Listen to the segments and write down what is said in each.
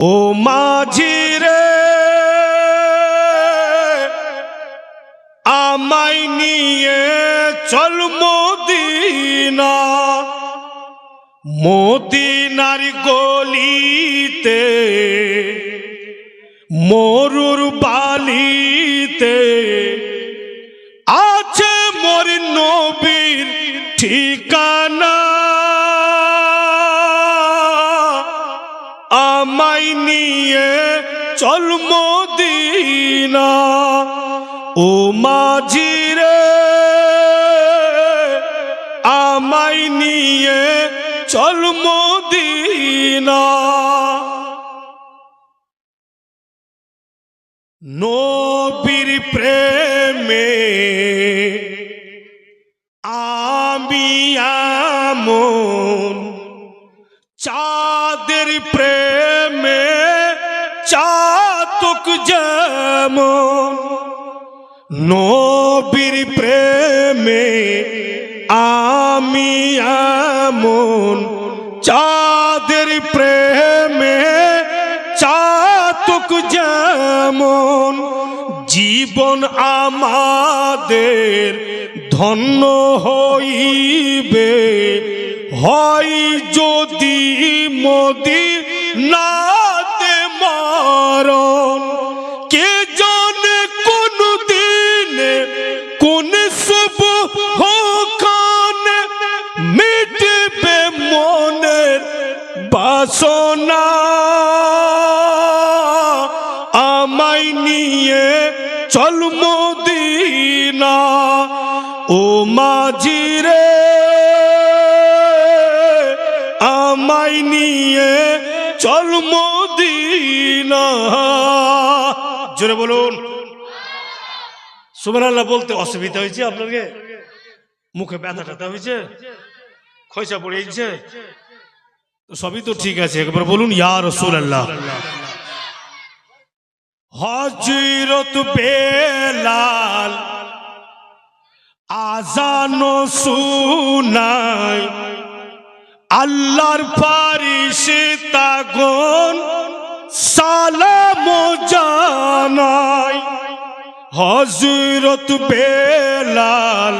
ও মাঝি রে আমায় নিয়ে চল মদিনা, মদিনার গলিতে মরুর বালিতে আছে মোর নবীর ঠিকানা। আমায় নিয়ে চল মদিনা, ও মাঝি রে আমায় নিয়ে চল মদিনা। নবীর প্রেমে আমি আমন, চাঁদের প্রেমে চাতক যেমন। নবীর প্রেমে আমি আমন, চাঁদের প্রেমে চাতক যেমন। জীবন আমাদের ধন্য হইবে হয় যদি মদিনাতে মরণ। কে জানে কোন দিনে কোন শুভক্ষণে মিটবে মনের বাসনা। আমায় নিয়ে চল মদিনা, ও মাঝি রে আমায় নিয়ে চল মদিনা। জোরে বলুন সুবহানাল্লাহ। বলতে অসুবিধা হয়েছে আপনাকে? মুখে ব্যথা ট্যাথা হয়েছে? খয়সা পড়েছে? সবই তো ঠিক আছে, একবার বলুন ইয়া রাসূলুল্লাহ। হযরত বেলাল আযান শুনায়, আল্লাহর ফারিস্তাগণ সালাম জানায়। হযরত বেলাল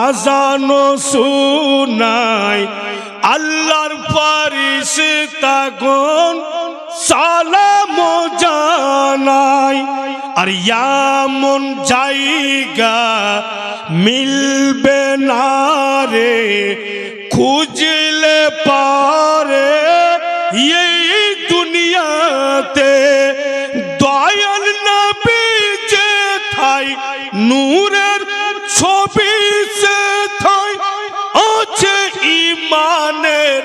আযান শুনায়, আল্লাহর ফারিস্তাগণ সালাম জানায়। আর এমন জায়গা মিলবে না রে খুঁজলে পারে এই দুনিয়াতে। দয়াল নবী যেথায় নূরের ছবি সেথায় আছে ঈমানের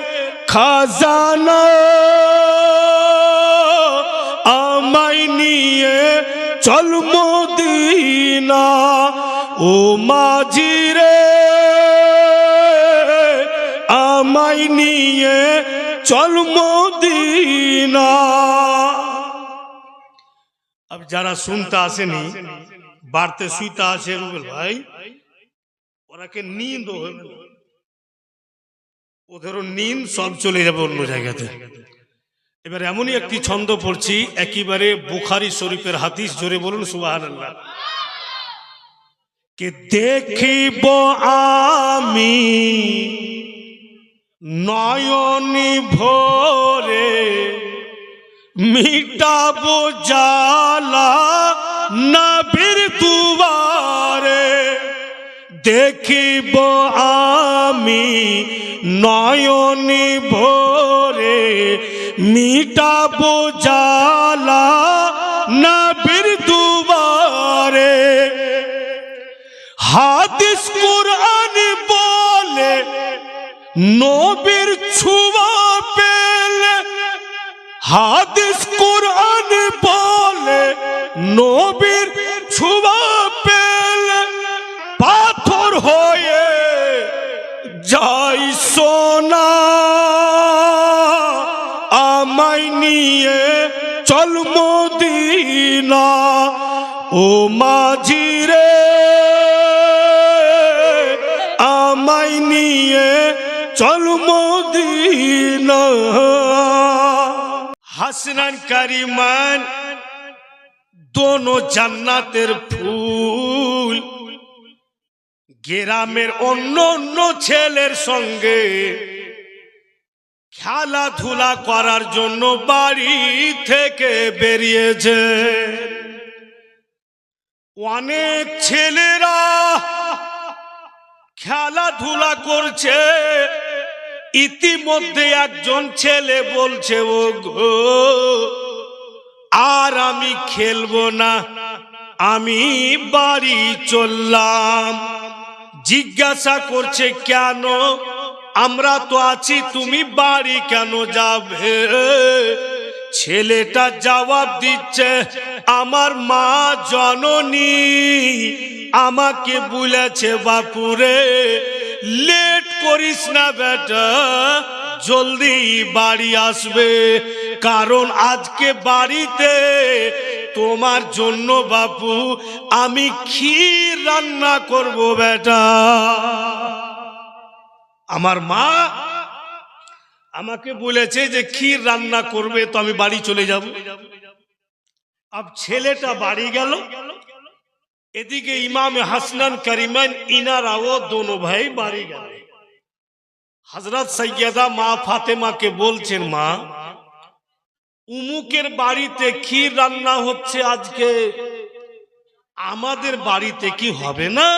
খাজানা। আমায় নিয়ে চল মদিনা, ও মাঝি রে আমায় নিয়ে চল মদিনা। अब যারা শুনতে আসেনি বাড়তে শুইতে আছে রুবেল ভাই, ওরাকে নিন্দ হবে, ওদেরও নিন্দ সব চলে যাবে অন্য জায়গাতে। এবার এমনই একটি ছন্দ পড়ছি একেবারে বুখারী শরীফের হাদিস, জোরে বলুন সুবহানাল্লাহ। কে দেখিব আমি নয়নি ভোরে, মিটাবো জ্বালা নবীর দুয়ারে। দেখিব আমি নয়নি ভোরে, মিটাবো জ্বালা নবীর দুয়ারে। হাদিস কুরআন বলে নবীর ছোঁয়া পেলে, হাদিস কুরআন বলে নবীর ছোঁয়া পেলে পাথর হয়ে যাই সোনা। আমায় নিয়ে চল মদিনা, ও মাঝি রে আমায় নিয়ে চল মদিনা। হাসি হাসনান কারিমান দোনো জান্নাতের ফুল গ্রামের অন্য অন্য ছেলের সঙ্গে খেলাধুলা করার জন্য বাড়ি থেকে বেরিয়েছে। অনেক ছেলেরা খেলাধুলা করছে, ইতিমধ্যে একজন ছেলে বলছে, ও গো আর আমি খেলবো না, আমি বাড়ি চললাম। জিজ্ঞাসা করছে কেন, আমরা তো আছি, তুমি বাড়ি কেন যাবে? ছেলেটা জবাব দিচ্ছে, আমার মা জননী আমাকে বলেছে, বাপুরে লেট করিস না বেটা, জলদি বাড়ি আসবে, কারণ আজকে বাড়িতে তোমার জন্য বাপু আমি ক্ষীর রান্না করব বেটা। আমার মা আমাকে বলেছে যে ক্ষীর রান্না করবে, তো আমি বাড়ি চলে যাব। আব ছেলেটা বাড়ি গেল, এদিকে ইমাম হাসনান কারিমান ইনারাও দোনো ভাই বাড়ি গেল। হযরত সৈয়দা মা ফাতেমাকে বলছেন, মা উমুকের বাড়িতে ক্ষীর রান্না হচ্ছে আজকে, আমাদের বাড়িতে কি হবে না?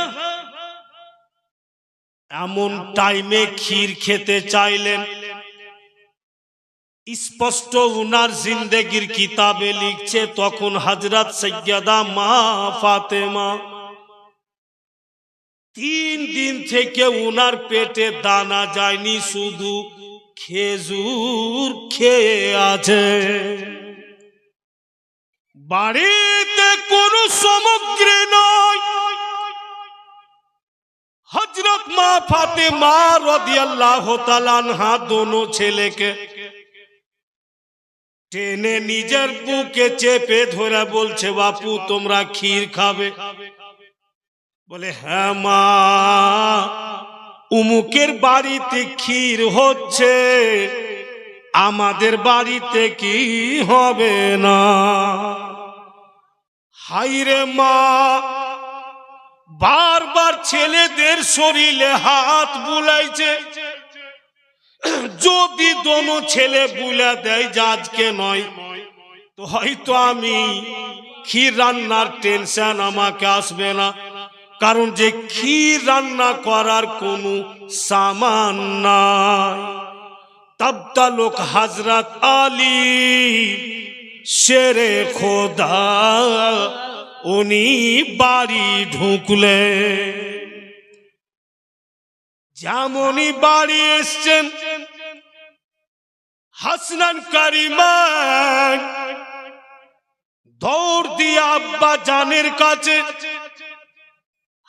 এমন টাইমে ক্ষীর খেতে চাইলেন। স্পষ্ট উনার জিন্দেগির কিতাবে লিখছে, তখন হযরত সৈয়দা মা ফাতেমা 3 দিন থেকে উনার পেটে দানা যায়নি, শুধু খেজুর খেয়ে আছে। বাড়িতে কোনো সামগ্রী নয়। হযরত মা ফাতেমা রাদিয়াল্লাহু তাআলা আনহা দোনো ছেলেকে টেনে নিজের বুকে চেপে ধরে বলছে, বাপু তোমরা ক্ষীর খাবে? বলে, হ্যাঁ মা, উমুকের বাড়িতে ক্ষীর হচ্ছে, আমাদের বাড়িতে কি হবে না? হায়রে মা, বারবার ছেলেদের শরীরে হাত বুলাইছে, যদি দোনো ছেলে বুলা দেয় যে আজকে নয়, তো হয়তো আমি ক্ষীর রান্নার টেনশন আমাকে আসবে না, কারণ যে ক্ষীর রান্না করার কোনো সামান নাই। তবতা লোক হযরত আলী শেরে খোদা উনি বাড়ি ঢুকলে, যেমনই বাড়ি এসছেন হাসনান কারিমান দৌড় দিয়ে আব্বা জানের কাছে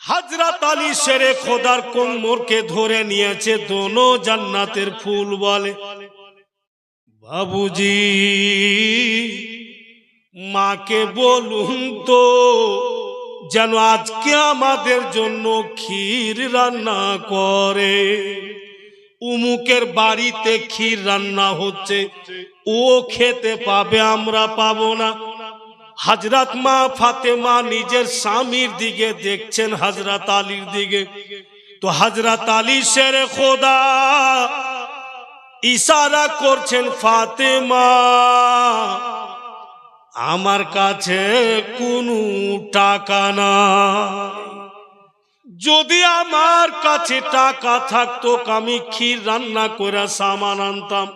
হযরত আলী শেরে খোদার কোমরকে ধরে নিয়েছে। দোনো জান্নাতের ফুল বলে, বাবুজি মাকে বলুন তো যেন আজকে আমাদের জন্য ক্ষীর রান্না করে। উমুকের বাড়িতে ক্ষীর রান্না হচ্ছে, ও খেতে পাবে, আমরা পাবো না। হযরত মা ফাতেমা নিজের স্বামীর দিকে দেখছেন, হযরত আলীর দিকে। তো হযরত আলী শেরে খোদা ইশারা করছেন, ফাতেমা আমার কাছে কোনো টাকা নাই, যদি আমার কাছে টাকা থাকতো আমি ক্ষীর রান্না করে সামান আনতাম।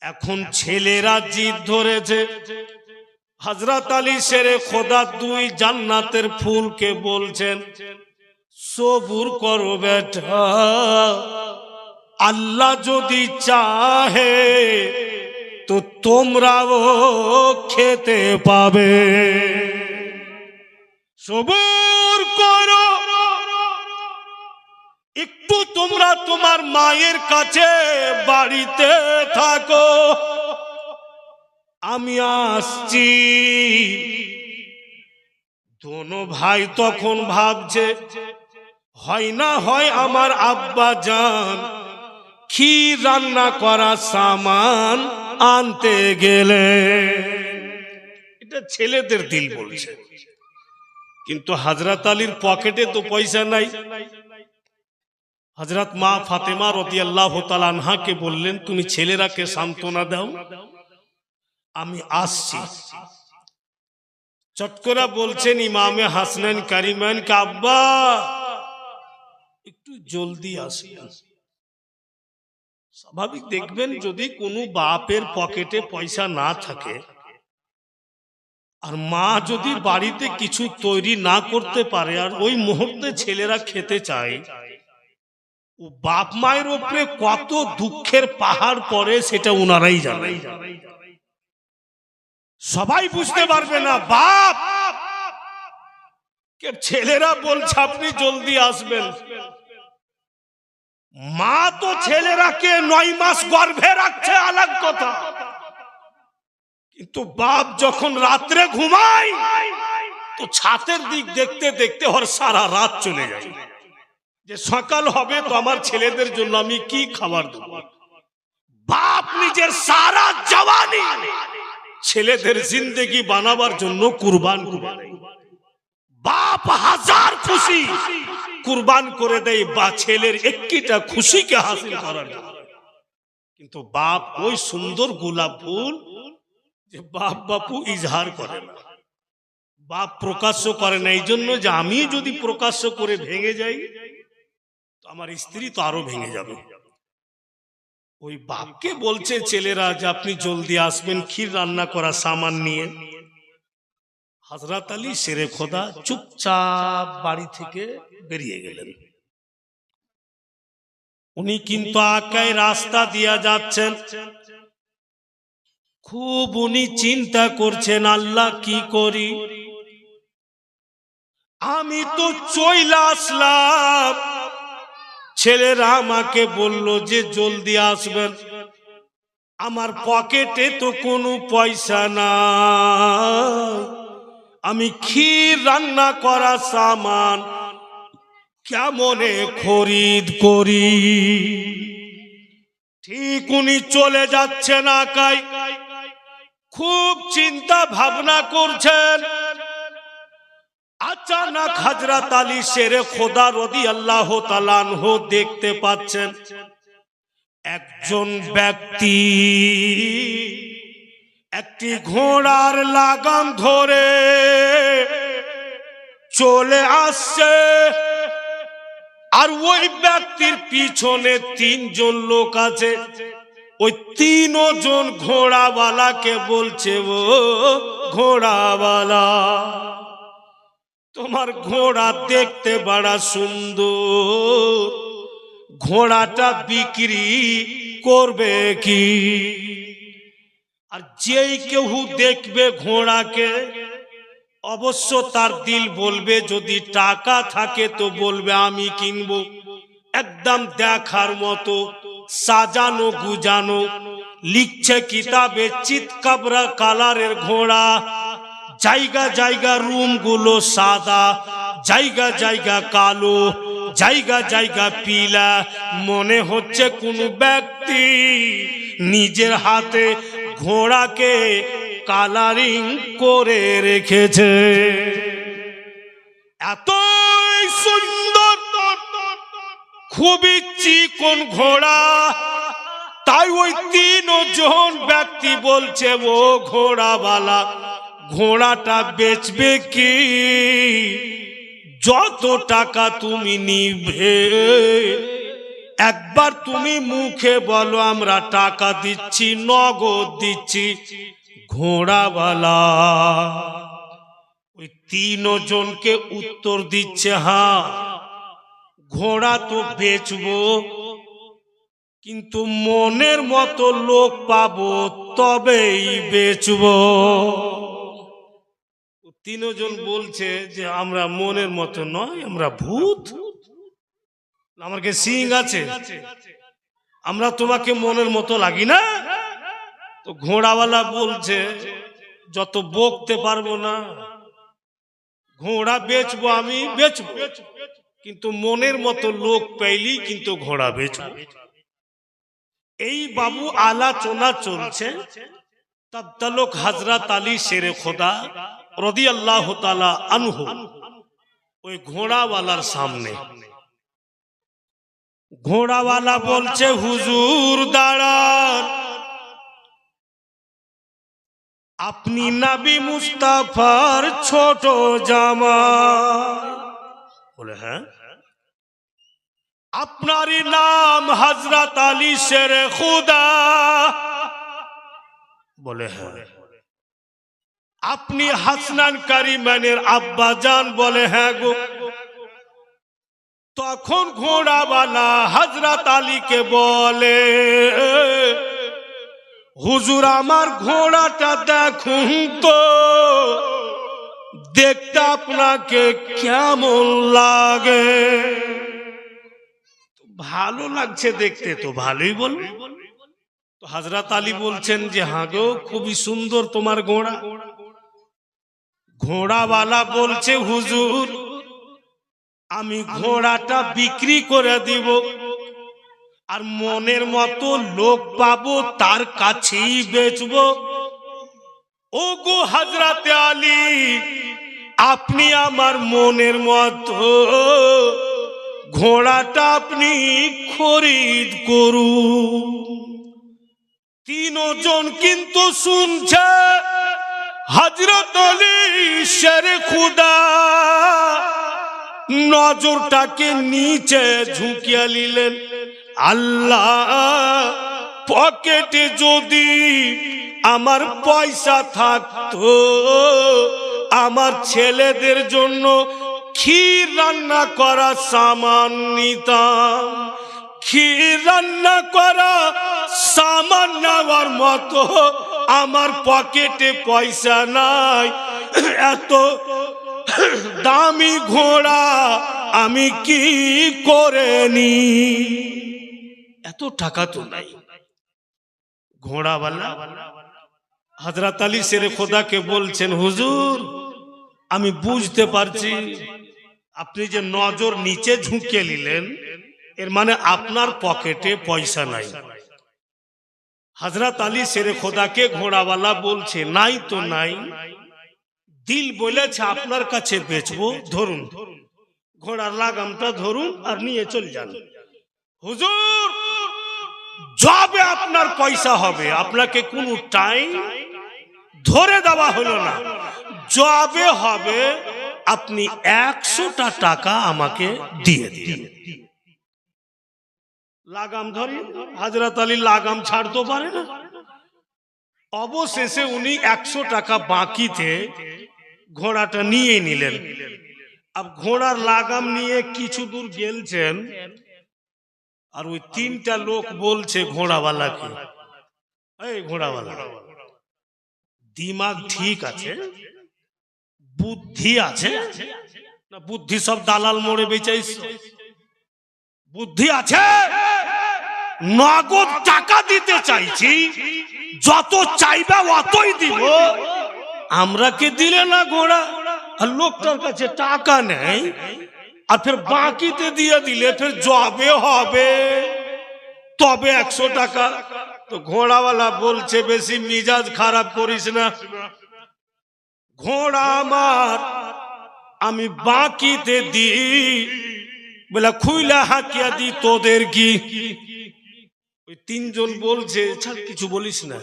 এখন ছেলেরা জিদ ধরেছে। হযরত আলী শেরে খোদা দুই জান্নাতের ফুলকে বলছেন, সবুর করো বেটা, আল্লাহ যদি চাহে তো তোমরাও খেতে পাবে, সবুর করো, একটু তোমরা তোমার মায়ের কাছে বাড়িতে থাকো, আমি আসছি। দোনো ভাই তখন ভাবছে, হয় না হয় আমার আব্বা জান ক্ষীর রান্না করা সামান আনতে গেলে। এটা ছেলেদের দিল বলছে, কিন্তু হযরত আলীর পকেটে তো পয়সা নাই। হযরত মা ফাতেমা রাদিয়াল্লাহু তাআলা আনহাকে বললেন, তুমি ছেলেরাকে সান্ত্বনা দাও, আমি আসছি। চট করে বলছেন ইমামে হাসানাইন কারিমাইন কে, আব্বা একটু জলদি আসবেন। স্বাভাবিক দেখবেন, যদি কোনো বাপের পকেটে পয়সা না থাকে আর মা যদি বাড়িতে কিছু তৈরি না করতে পারে আর ওই মুহূর্তে ছেলেরা খেতে চায়, ও বাপ মায়ের উপরে কত দুঃখের পাহাড় পড়ে সেটা উনারাই জানে। সবাই বুঝতে পারবে না। বাপ কে ছেলেরা বলছে আপনি জলদি আসবেন, মা তো ছেলেরাকে 9 মাস গর্ভে রাখছে আলাদা কথা, কিন্তু বাপ যখন রাত্রে ঘুমায় তো ছাতের দিক দেখতে দেখতে ওর সারা রাত চলে যায়, যে সকাল হবে তো আমার ছেলেদের জন্য আমি কি খাবার দেব। বাপ নিজের সারা জওয়ানি ছেলেদের জিন্দেগি বানাবার জন্য কুরবান করে দেয়। বাপ হাজার খুশি কুরবান করে দেয় বা ছেলের একটা খুশিকে হাসিল করার জন্য, কিন্তু বাপ ওই সুন্দর গোলাপ ফুল যে বাপ বাপু ইজহার করে না, বাপ প্রকাশ্য করে না। এই জন্য যে আমি যদি প্রকাশ্য করে ভেঙে যাই তো আমার স্ত্রী তো আরো ভেঙে যাবে। ওই বাপকে বলছে ছেলেরা যে আপনি জলদি আসবেন ক্ষীর রান্না করা সামান নিয়ে। হযরত আলী শেরে খোদা চুপচাপ বাড়ি থেকে বেরিয়ে গেলেন। উনি কিন্তু আকায় রাস্তা দিয়া যাচ্ছেন, খুব উনি চিন্তা করছেন, আল্লাহ কি করি, আমি তো চলে আসলাম, ছেলেরা আমাকে বলল যে জলদি আসবেন, আমার পকেটে তো কোনো পয়সা নাই, আমি ক্ষীর রান্না করা সামান কেমনে খরিদ করি। ঠিক উনি চলে যাচ্ছেন আকায়, খুব চিন্তা ভাবনা করছেন। আচানক হযরত আলী শেরে খোদা রাদিয়াল্লাহু তাআলা আনহু দেখতে পাচ্ছেন একজন ব্যক্তি একটি ঘোড়ার লাগাম ধরে চলে আসছে, আর ওই ব্যক্তির পিছনে 3 জন লোক আছে। ওই 3 জন ঘোড়াওয়ালাকে বলছে, ও ঘোড়াওয়ালা, তোমার ঘোড়া দেখতে বড় সুন্দর, ঘোড়াটা বিক্রি করবে কি? আর যেই কেউ দেখবে ঘোড়াকে অবশ্য তার দিল বলবে, যদি টাকা থাকে তো বলবে আমি কিনবো। একদম দেখার মতো সাজানো গুজানো, লিখছে কিতাবে চিতকাবরা কালারের ঘোড়া, জায়গা জায়গা রুম গুলো সাদা, জায়গা জায়গা কালো, জায়গা জায়গা পিলা। মনে হচ্ছে কোন ব্যক্তি নিজের হাতে ঘোড়াকে কালারিং করে রেখেছে। এতই সুন্দর, খুবই চিকন ঘোড়া, তাই ওই 3 জন ব্যক্তি বলছে, ও ঘোড়াওয়ালা, ঘোড়াটা বেচবে কি? যত টাকা তুমি নিবে একবার তুমি মুখে বলো, আমরা টাকা দিচ্ছি, নগদ দিচ্ছি। ঘোড়াওয়ালা ওই 3 জনকে উত্তর দিচ্ছে, হ্যাঁ ঘোড়া তো বেচবো, কিন্তু মনের মতো লোক পাবো তবেই বেচবো। 3 জন বলছে যে আমরা মনের মতো নয়, আমরা ভূত, আমার কি সিং আছে, আমরা তোমাকে মনের মতো লাগি না। তো ঘোড়াওয়ালা বলছে, যত বকতে পারবো না, ঘোড়া বেচবো, আমি বেচবো, কিন্তু মনের মতো লোক পেলেই কিন্তু ঘোড়া বেচবো। এই বাবু আলোচনা চলছে তবতালুক হযরত আলী শেরে খোদা রাদিয়াল্লাহু তাআলা আনহু ওই ঘোড়াওয়ালার সামনে। ঘোড়াওয়ালা বলছে, হুজুর দাঁড়ান, আপনি নবী মুস্তাফার ছোট জামাই? বলে হ্যাঁ। আপনারই নাম হযরত আলী শেরে খুদা? বলে হ্যাঁ। আপনি হাসনান কারিমানের আব্বা জান? বলে হ্যাঁ গো। তখন ঘোড়াওয়ালা হযরত আলীকে বলে, হুজুর আমার ঘোড়াটা দেখুন তো, দেখতে আপনাকে কেমন লাগে? ভালো লাগছে দেখতে, তো ভালোই বলবে। তো হযরত আলী বলছেন যে হ্যাঁ গো, খুবই সুন্দর তোমার ঘোড়া। ঘোড়াওয়ালা বলছে, হুজুর আমি ঘোড়াটা বিক্রি করে দিব, আর মনের মতো লোক পাবো তার কাছেই বেচবো। ও গো হযরত আলী, আপনি আমার মনের মতো ঘোড়াটা আপনি খরিদ করুন। তিনজন কিন্তু শুনছে হযরত আলী শেরে খুদা নজরটাকে নিচে ঝুঁকিয়ে নিলেন। আল্লাহ, পকেটে যদি আমার পয়সা থাকতো, আমার ছেলেদের জন্য ক্ষীর রান্না করা সামান নিতাম। ক্ষীর রান্না করা সামান নেওয়ার মতো আমার পকেটে পয়সা নাই। এত দামি ঘোড়া আমি কি করে নি? এত টাকা তো নাই। ঘোড়াওয়ালা হযরত আলী শেরে খোদাকে বলছেন, হুজুর আমি বুঝতে পারছি আপনি যে নজর নিচে ঝুঁকিয়ে নিলেন, এর মানে আপনার পকেটে পয়সা নাই। হযরত আলী শেরে খোদাকে ঘোড়াওয়ালা বলছে, নাই তো নাই, দিল বলেছে আপনার কাছে বেচবো, ধরুন ঘোড়ার লাগামটা ধরুন আর নিয়ে চলে যান। হুজুর যবে আপনার পয়সা হবে, আপনাকে কোনো টাইম ধরে দেওয়া হলো না, যবে হবে আপনি 100টা টাকা আমাকে দিয়ে দিন। লাগাম ধরে হযরত আলী লাগাম ছাড়তে পারে না। অবশেষে উনি 100 টাকা বাকিতে ঘোড়াটা নিয়ে নিলেন। अब ঘোড়ার লাগাম নিয়ে কিছু দূর গেলছেন, আর ওই তিনটা লোক বলছে ঘোড়াওয়ালাকে, এই ঘোড়াওয়ালা, দিমাগ ঠিক আছে, বুদ্ধি আছে না? বুদ্ধি সব দালাল মোড়ে বেচাইছ। বুদ্ধি আছে? নগদ টাকা দিতে চাইছি, যত চাইবে অতই দিব। আমরা কে দিলে না ঘোড়া, আর লোকটার কাছে টাকা নেই, আর ফের বাকিতে দিয়ে দিলে ফের জবে হবে তবে 100 টাকা। তো ঘোড়াওয়ালা বলছে, বেশি মিজাজ খারাপ করিস না, ঘোড়া আমার, আমি বাকিতে দিই, বলে খুইলা হাকিয়া দি তোদের কি? ওই তিনজন বলছে, ছাড় কিছু বলিস না,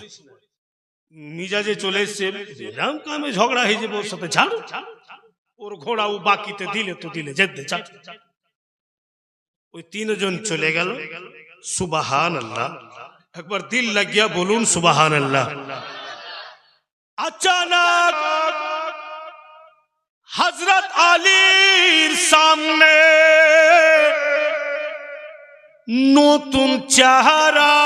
মিজাজে চলে এসছে, এরকম কামে ঝগড়া হয়ে যাবে ওর সাথে, ছাড়। ওর ঘোড়া ও বাকিতে দিলে তো দিলে, যেতে ছাড়। ওই তিনজন চলে গেল। সুবহানাল্লাহ, একবার দিল লাগিয়া বলুন সুবহানাল্লাহ। अचानक हजरत আলীর সামনে নতুন চেহারা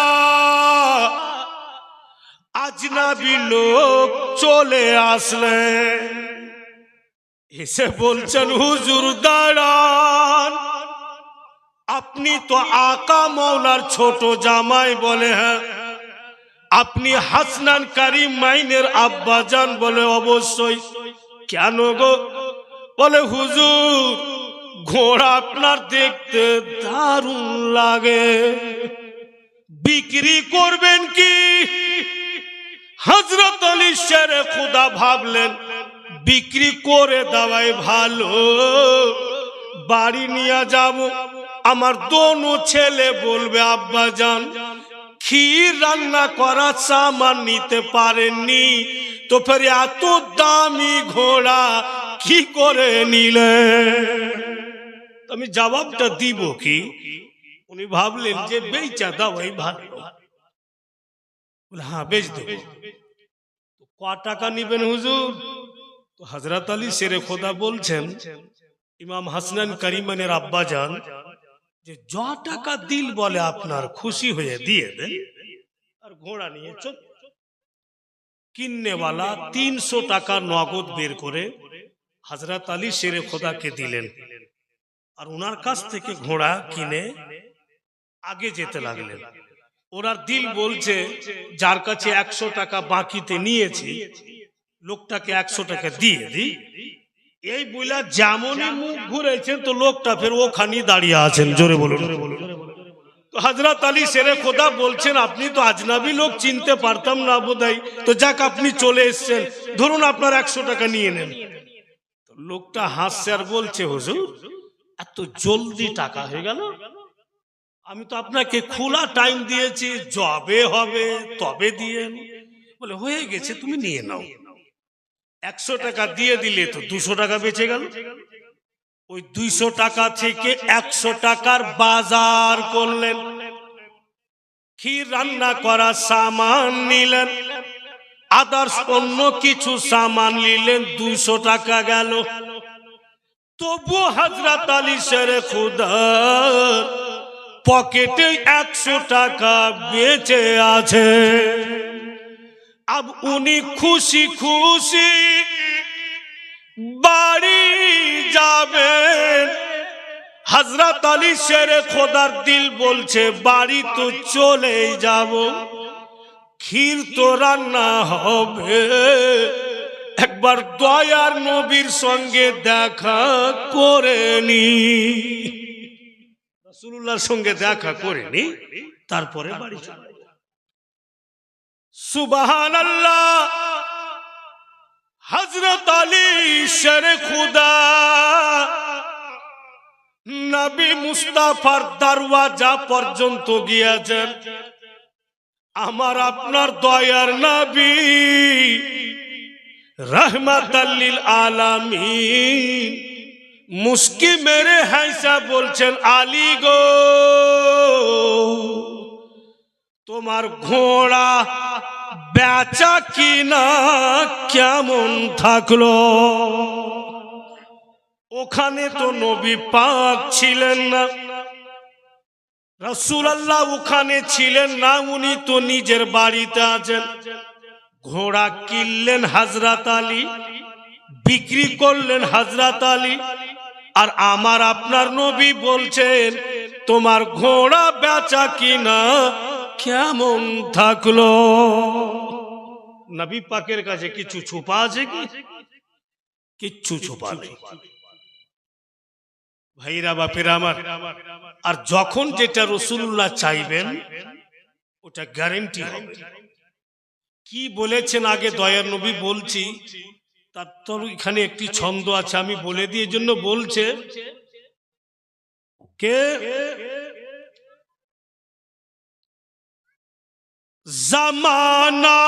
আজনবী লোক চলে আসলেন। এসে বলছেন, হুজুর দাঁড়ান, আপনি তো আকা মৌলার ছোট জামাই? বলে হ্যাঁ। আপনি হাসনান কারিমাইনের আব্বাজান? বলে অবশ্যই। কেন গো? বলে হুজুর ঘোড়া আপনার দেখতে দারুণ লাগে, বিক্রি করবেন কি? হযরত আলী শেরে খুদা ভাবলেন বিক্রি করে দেওয়াই ভালো, বাড়ি নিয়ে যাব, আমার দোনো ছেলে বলবে আব্বা জান ক্ষীর রান্না করা সামান নিতে পারেননি, তো ফের এত দামি ঘোড়া কি করে নিলে? আমি জবাবটা দিব কি? উনি ভাবলেন যে বেচা দাওয়াই ভালো। বলে হ্যাঁ বেচ দেবো। ক টাকা নিবেন হুজুর? তো হযরত আলী শেরে খোদা বলছেন ইমাম হাসনান কারিমানের আব্বা জান যে য টাকা দিল বলে আপনার খুশি হয়ে দিয়ে দেন, আর ঘোড়া নিয়ে চল। কিননেওয়ালা 300 টাকা নগদ বের করে হযরত আলী শেরে খোদাকে দিলেন, আর ওনার কাছ থেকে ঘোড়া কিনে আগে যেতে লাগলেন। ওনার দিল বলছে যার কাছে 100 টাকা বাকিতে নিয়েছি লোকটাকে 100 টাকা দিয়ে দিই। এই বইলা যেমনই মুখ ঘুরেছেন তো লোকটা ফের ওখানে দাঁড়িয়ে আছেন। জোরে বলুন। তো হযরত আলী শেরে খোদা বলছেন আপনি তো আজনাবি লোক, চিনতে পারতাম না বোধহয়, তো যাক আপনি চলে এসেছেন, ধরুন আপনার 100 টাকা নিয়ে নেন। তো লোকটা হাসছে আর বলছে হুজুর এত জলদি টাকা হয়ে গেল? আমি তো আপনাকে খোলা টাইম দিয়েছি, যবে হবে তবে দিয়েন। বলে হয়ে গেছে তুমি নিয়ে নাও। 100 টাকা দিয়ে দিলে তো 200 টাকা বেঁচে গেল। ওই 200 টাকা থেকে 100 টাকার বাজার করলেন, ক্ষীর রান্না করা সামান নিলেন, আদার্স অন্য কিছু সামান নিলেন, 200 টাকা গেল। তবু হযরত আলী শেরে খুদার পকেটে 100 টাকা বেঁচে আছে। अब उन्हीं खुशी खुशी बाड़ी जाबेन। हजरत अली शेरे खोदार दिल बोलছে বাড়ি তো চলে যাব, ক্ষীর তো রান্না হবে, একবার দয়ার নবীর সঙ্গে দেখা করে নি। রাসূলুল্লাহর সঙ্গে দেখা করে নি, তারপরে বাড়ি চলে। সুবহানাল্লাহ। হযরত আলী শেরে খুদা নবী মুস্তাফার দরওয়াজা পর্যন্ত গিয়েছেন। আমার আপনার দয়ার নবী रहमतल लिल आलामीन मुस्की मेरे हैसा बोलছেন আলী গো তোমার ঘোড়া বেচা কিনা কেমন থাকলো? ওখানে তো নবী পাক ছিলেন না, রাসূলুল্লাহ ওখানে ছিলেন না, উনি তো নিজের বাড়িতে আছেন। ঘোড়া কিনলেন হযরত আলী, বিক্রি করলেন হযরত আলী, আর আমার আপনার নবী বলছেন তোমার ঘোড়া বেচা কিনা কেমন থাকলো? নবী পাকের কাছে কিছু ছুপা আছে কি? কিচ্ছু ছুপা নেই ভাইরা বাপেরা আমার। আর যখন যেটা রাসূলুল্লাহ চাইবেন ওটা গ্যারান্টি হবে। কি বলেছেন আগে দয়ার নবী বলছি, তার তো এখানে একটি ছন্দ আছে আমি বলে দিয়ে জন্য বলছে কে जमाना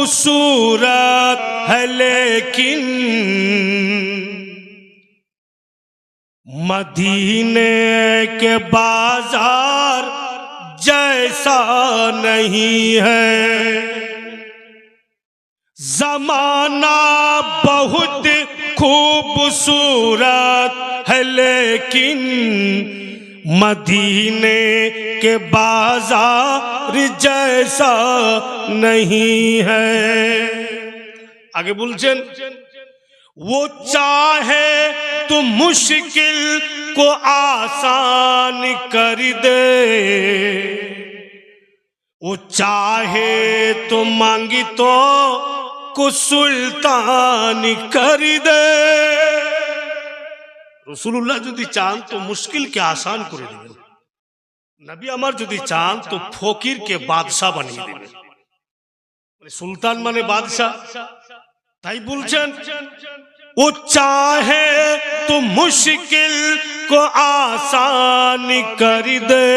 खूबसूरत है लेकिन मदीने के बाजार जैसा नहीं है। जमाना बहुत खूबसूरत है लेकिन मदीने के बाजार जैसा नहीं है। आगे बोलছেন वो चाहे तो मुश्किल को आसान कर दे, वो चाहे तो मांगी तो को सुल्तान कर दे। রাসূলুল্লাহ যদি চান তো মুশকিলকে আসান করে দিবেন, নবী আমার যদি চান তো ফকিরকে বাদশাহ বানিয়ে দেবেন, মানে সুলতান মানে বাদশাহ। তাই বলছেন ও চাহে তো মুশকিল को आसान कर दे,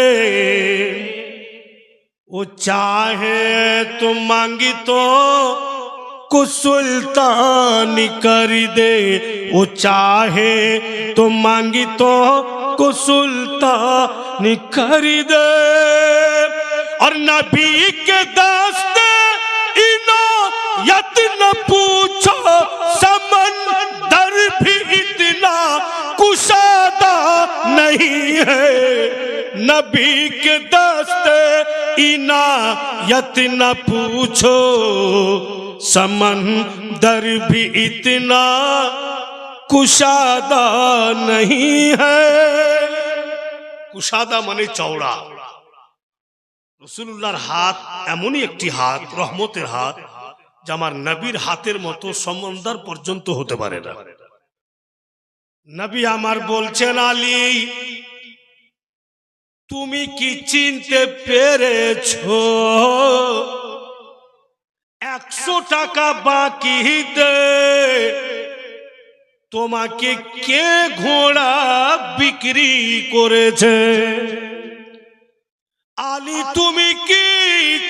वो चाहे तो मांगी तो को सुल्तान कर दे, वो चाहे तो मांगी तो को सुल्तान कर दे। और नबी के दस्ते इनायत न पूछो, समंदर भी इतना कुशादा नहीं है। नबी के दस्ते इनायत न पूछो, समंदर भी इतना कुशादा नहीं है। कुशादा माने चौड़ा। রাসূলুল্লাহর হাত এমনই একটি হাত, রহমতের হাত, যা আমার নবীর হাতের মতো সমন্দর পর্যন্ত হতে পারে না। নবী আমার বলছেন আলী, তুমি কি চিনতে পেরেছো 100 টাকা বাকি দে তোমাকে কে ঘোড়া বিক্রি করেছে? আলী তুমি কি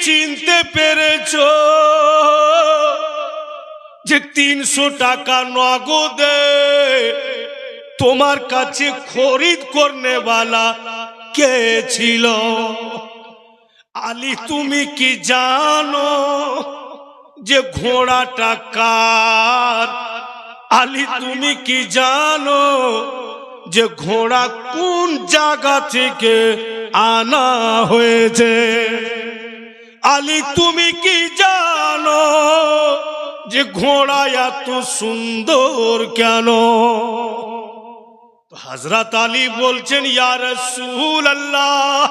চিনতে পেরেছো যে 300 টাকা নগদে তোমার কাছে খরিদ করনেওয়ালা কে ছিল? আলী তুমি কি জানো যে ঘোড়াটা কার? আলী তুমি কি জানো যে ঘোড়া কোন জায়গা থেকে আনা হয়েছে? আলী তুমি কি জানো যে ঘোড়া এত সুন্দর কেন? তো হযরত আলী বলছেন ইয়া রাসূলুল্লাহ,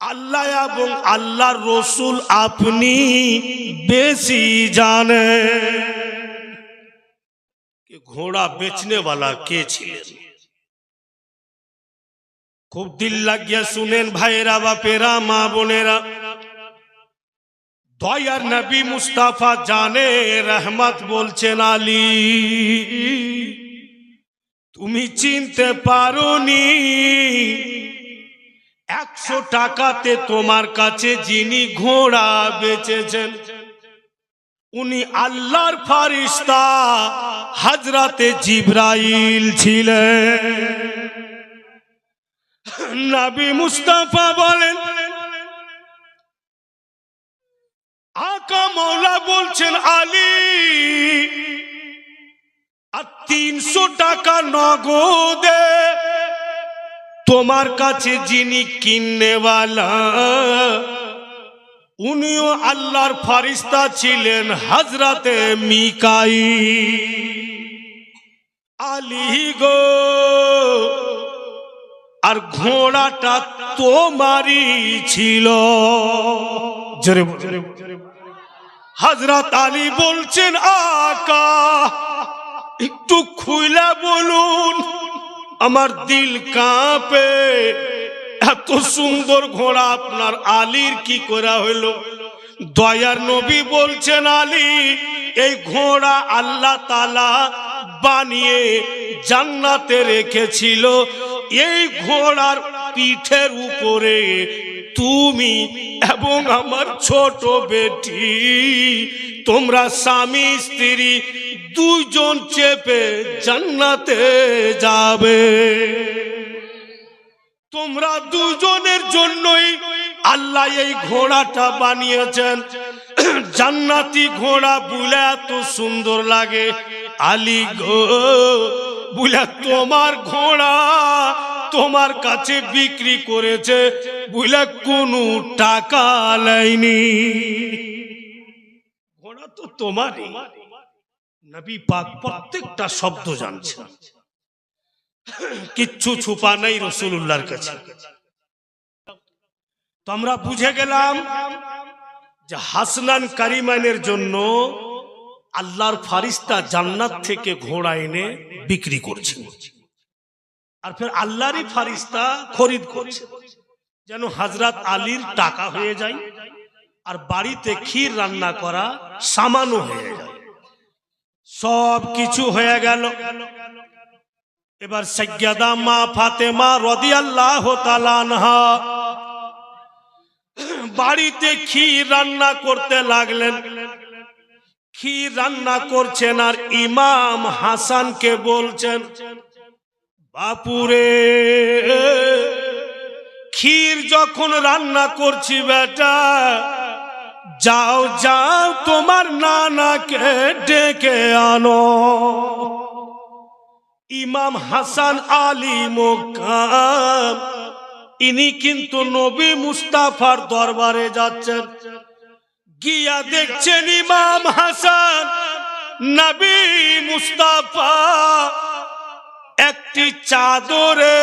আল্লাহ এবং আল্লাহর রাসূল আপনি বেশি জানেন कि घोड़ा बेचने वाला के छिलेन। खूब दिल लग गया सुनेन भाईरा बापेरा माँ बोनेरा, दयार नबी मुस्ताफा जाने रहमत बोलছেন আলী তুমি চিনতে পারোনি 100 টাকাতে তোমার কাছে যিনি ঘোড়া বেচেছেন উনি আল্লাহর ফেরেশতা হযরতে জিবরাইল ছিলেন। নবী মুস্তাফা বলেন, আকা মওলা বলছেন আলী আর 300 টাকা নগদে তোমার কাছে যিনি কিননেওয়ালা উনিও আল্লাহর ফেরেশতা ছিলেন হযরতে মিকাইল। আলী গো আর ঘোড়াটা তোমারই ছিল। জোরে হযরত আলী বলছেন আকা একটু খুইলা বলুন, আমার দিল কাঁপে, এত সুন্দর ঘোড়া আপনার আলীর কি করা হইলো? দয়ার নবী বলছেন আলী এই ঘোড়া আল্লাহ তাআলা বানিয়ে জান্নাতে রেখেছিল, এই ঘোড়ার পিঠের উপরে তুমি এবং আমার ছোট বেটি তোমরা স্বামী স্ত্রী দুইজন চেপে জান্নাতে যাবে। তোমরা দুজনের জন্যই আল্লাহ এই ঘোড়াটা বানিয়েছেন। জান্নাতি ঘোড়া বুলা এত সুন্দর লাগে। আলী গো বুলা তোমার ঘোড়া তোমার কাছে বিক্রি করেছে বুলা কোনো টাকা লাইনি, ঘোড়া তো তোমারই। নবী পাক প্রত্যেকটা শব্দ জানছেন, কিচ্ছু ছুপা নাই রাসূলুল্লাহর কাছে। তো আমরা বুঝে গেলাম যে হাসনান কারিমানের জন্য আল্লাহর ফেরেশতা জান্নাত থেকে ঘোড়া এনে বিক্রি করছেন। আর ফের আল্লাহরই ফারিস্তা খরিদ করছে যেন হযরত আলীর টাকা হয়ে যায় আর বাড়িতে ক্ষীর রান্না করা সামান্য হয়ে যায়। সব কিছু হয়ে গেল। এবার সাইয়্যিদা মা ফাতেমা রাদিয়াল্লাহু তাআলা আনহা বাড়িতে ক্ষীর রান্না করতে লাগলেন। ক্ষীর রান্না করছেন আর ইমাম হাসানকে বলছেন, বাপুরে ক্ষীর যখন রান্না করছি বেটা, যাও যাও তোমার নানাকে ডেকে আনো। ইমাম হাসান আলী মোকাম ইনি কিন্তু নবী মুস্তাফার দরবারে যাচ্ছেন। গিয়া দেখছেন ইমাম হাসান নবী মুস্তাফা একটি চাদরে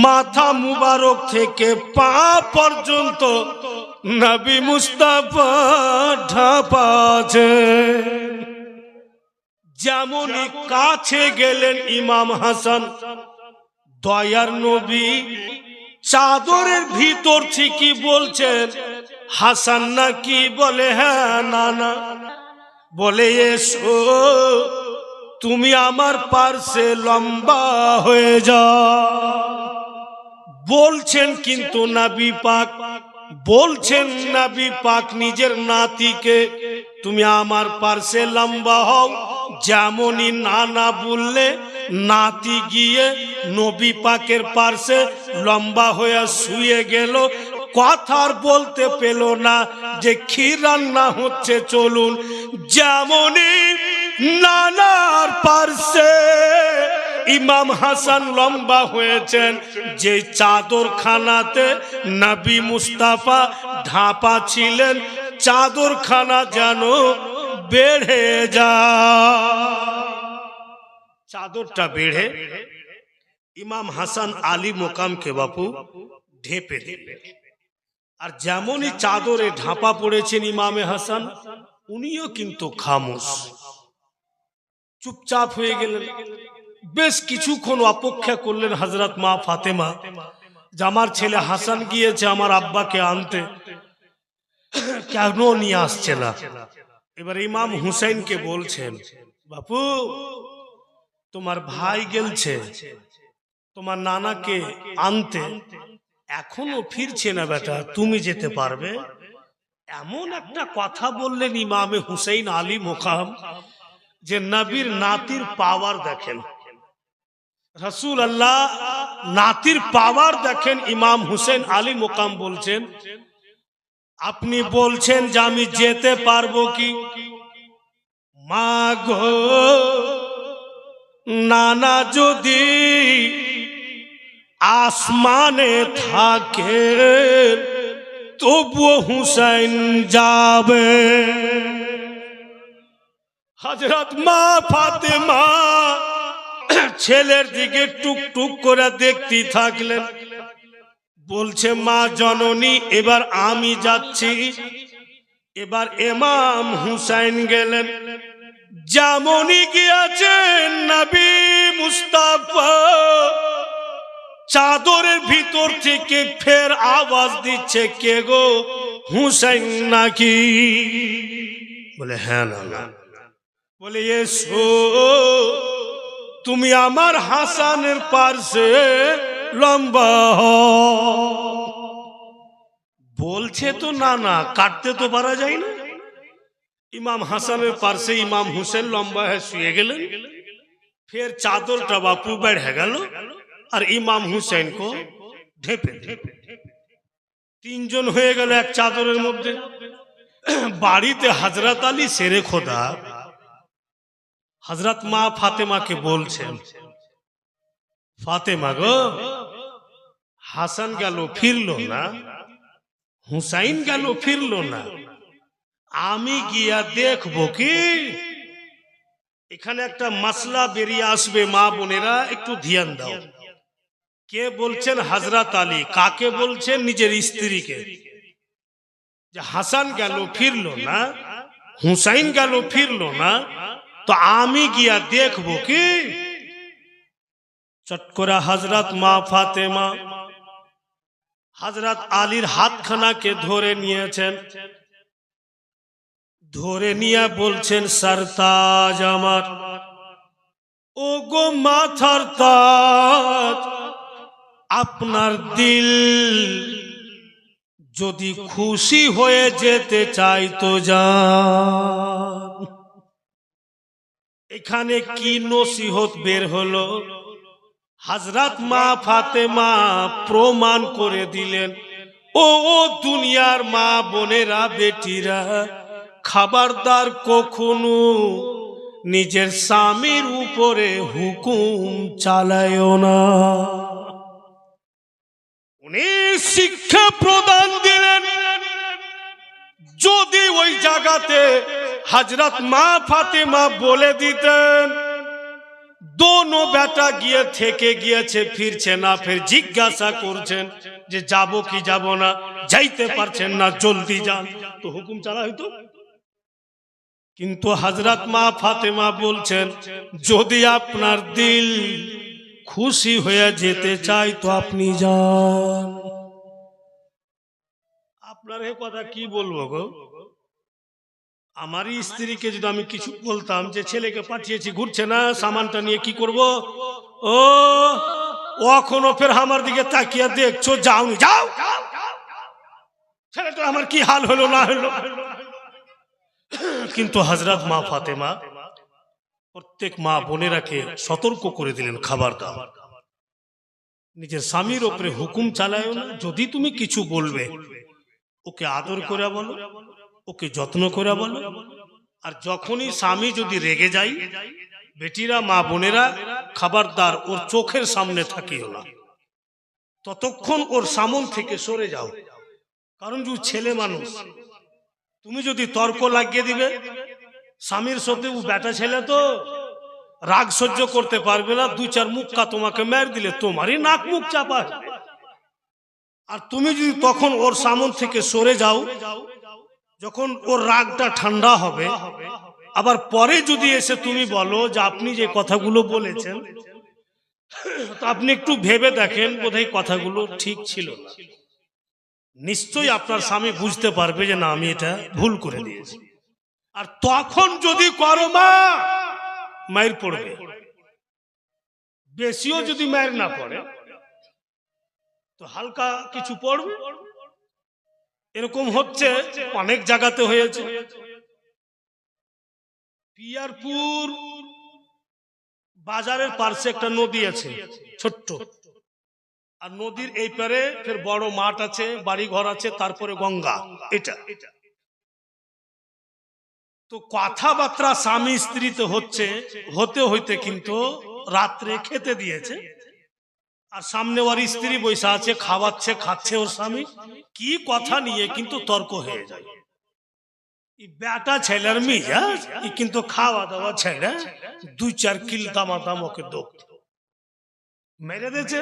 মাথা মুবারক থেকে পা পর্যন্ত নবী মুস্তাফা ঢাপা আছে। যেমনই কাছে গেলেন ইমাম হাসান, দয়ার নবী চাদরের ভিতর থেকে বলছেন, হাসান নাকি? বলে হ্যাঁ নানা। বলে এসো তুমি আমার পার্শ্বে লম্বা হয়ে যাও। বলছেন কিন্তু নবী পাক, বলছেন নবী পাক নিজের নাতিকে, তুমি আমার পার্শ্বে লম্বা হও। যেমনই নানা বললে নাতি গিয়ে নবী পাকের পার্শ্বে লম্বা হয়ে শুয়ে গেল। কথার বলতে পেল না যে ক্ষীর রান্না হচ্ছে চলুন। যেমনই নানার পার্শ্বে ইমাম হাসান লম্বা হয়েছেন, যে চাদর খানাতে নবী মুস্তাফা ঢাপা ছিলেন, চাদর খানা যেন বেড়ে যায়। চাদরটা বেড়ে ইমাম হাসান আলী মোকামকে বাপু ঢেপে দিলেন। আর যেমনই চাদরে ঢাপা পড়েছেন ইমামে হাসান, উনিও কিন্তু খামোশ, চুপচাপ হয়ে গেলেন। বেশ কিছুক্ষণ অপেক্ষা করলেন হযরত মা ফাতেমা, যে আমার ছেলে হাসান গিয়েছে আমার আব্বাকে আনতে, কেন নিয়ে আসছে না? এবার ইমাম হুসাইনকে বলছেন, বাপু তোমার ভাই গেলছে তোমার নানাকে আনতে, এখনো ফিরছে না বেটা, তুমি যেতে পারবে? এমন একটা কথা বললেন ইমামে হুসাইন আলী মোকাম, যে নবীর নাতির পাওয়ার দেখেন, রাসূল আল্লাহ নাতির পাওয়ার দেখেন। ইমাম হুসেন আলী মোকাম বলছেন, আপনি বলছেন যে আমি যেতে পারবো কি? মা গো, নানা যদি আসমানে থাকে তবুও হুসাইন যাবে। হযরত মা ফাতেমা ছেলের দিকে টুকটুক করে দেখতে থাকলেন। বলছে, মা জননী এবার আমি যাচ্ছি। এবার ইমাম হুসাইন গেলেন। যেমনই গিয়েছেন নবী মুস্তাফা চাদরের ভিতর থেকে ফের আওয়াজ দিচ্ছে, কে গো, হুসাইন নাকি? বলে হ্যাঁ নানা। বলে এসো তুমি আমার হাসানের পার্শ্বে লম্বা হও। বলছে তো নানা, কাটতে তো পারা যায় না। ইমাম হাসানের পার্শ্বে ইমাম হুসেন লম্বা হয়ে শুয়ে গেলেন। ফের চাদরটা বাপু বেড়ে গেল আর ইমাম হুসেন কো ঢেপে ঢেপে তিনজন হয়ে গেল এক চাদরের মধ্যে। বাড়িতে হযরত আলী শেরে খোদা হযরত মা ফাতেমাকে বলছেন, ফাতেমা গো, হাসান গেল ফিরলো না, হুসাইন গেল ফিরলো না, আমি গিয়া দেখবো কি? এখানে একটা মাসলা বেরিয়ে আসবে, মা বোনেরা একটু ধ্যান দাও। কে বলছেন? হযরত আলী। কাকে বলছেন? নিজের স্ত্রীকে। যে হাসান গেল ফিরলো না, হুসাইন গেল ফিরলো না, তো আমি গিয়া দেখবো কি? চট করে হযরত মা ফাতেমা হযরত আলীর হাতখানাকে ধরে নিয়েছেন, ধরে নিয়ে বলছেন, সরতাজ আমার, ও গো মাথার তাজ, আপনার দিল যদি খুশি হয়ে যেতে চাই তো যান। এখানে কি নসিহত বের হলো? হযরত মা ফাতেমা প্রমাণ করে দিলেন, ও দুনিয়ার মা বোনেরা, বেটিরা, খবরদার কখনো নিজের স্বামীর উপরে হুকুম চালায়ও না। উনি শিক্ষা প্রদান দিলেন। যদি ওই জায়গাতে হযরত মা ফাতেমা বলে দিতেন, দোনো বেটা গিয়ে থেকে গিয়েছে, ফিরছে না, ফের জিজ্ঞাসা করছেন যে যাব কি যাব না, যাইতে পারছেন না, জলদি যান, তো হুকুম চালা হইতো। কিন্তু হযরত মা ফাতেমা বলছেন, যদি আপনার দিল খুশি হয়ে যেতে চাই তো আপনি যান। আপনার এ কথা কি বলবো গো? আমারই স্ত্রীকে যদি আমি কিছু বলতাম যে ছেলেকে পাঠিয়েছি, ঘুরছে না, সামানটা নিয়ে কি করব, ও এখনো ফের আমার দিকে তাকিয়ে দেখছো, যাওনি, যাও, ছেলেটা আমার কি হাল হলো না হলো। কিন্তু হযরত মা ফাতেমা প্রত্যেক মা বোনেরাকে সতর্ক করে দিলেন, খবরদার নিজের স্বামীর উপরে হুকুম চালায়ও না। যদি তুমি কিছু বলবে, ওকে আদর করে বলো, ওকে যত্ন করে বলো। আর যখনই স্বামী যদি রেগে যায়, বেটিরা, মা বোনেরা, খবরদার ওর চোখের সামনে থাকিও না, ততক্ষণ ওর সামন থেকে সরে যাও। কারণ যে ছেলে মানুষ, তুমি যদি তর্ক লাগিয়ে দিবে স্বামীর সাথে, ও বেটা ছেলে তো রাগ সহ্য করতে পারবে না, দুই চার মুক্কা তোমাকে মের দিলে তোমারই নাক মুখ চাপা। আর তুমি যদি তখন ওর সামন থেকে সরে যাও, যখন ওর রাগটা ঠান্ডা হবে, আবার পরে যদি এসে তুমি বলো যে আপনি যে কথাগুলো বলেছেন, তো আপনি একটু ভেবে দেখেন, বোধহয় কথাগুলো ঠিক ছিল না, নিশ্চয়ই আপনার স্বামী বুঝতে পারবে যে না, আমি এটা ভুল করে দিয়েছি। আর তখন যদি করো, মা মায়ের পড়বে, বেশিও যদি মায়ের না পড়ে তো হালকা কিছু পড়বে। এরকম হচ্ছে, অনেক জায়গাতে হয়েছে। পিয়ারপুর বাজারের পাশে একটা নদী আছে, ছোট্ট, আর নদীর এই পারে ফের বড় মাঠ আছে, বাড়ি ঘর আছে, তারপরে গঙ্গা। এটা তো কথাবার্তা স্বামী স্ত্রীতে হচ্ছে, হতে হইতে কিন্তু রাত্রে খেতে দিয়েছে, আর সামনে ওর স্ত্রী বসে আছে, খাওয়াচ্ছে, খাচ্ছে ওর স্বামী, কি কথা নিয়ে কিন্তু তর্ক হয়ে যায়। বেটা ছেলের মিজাজ, কিন্তু খাওয়া দাওয়া ছেলে দুই চার কিল দামাদাম ওকে দোক মেরে দিয়েছে।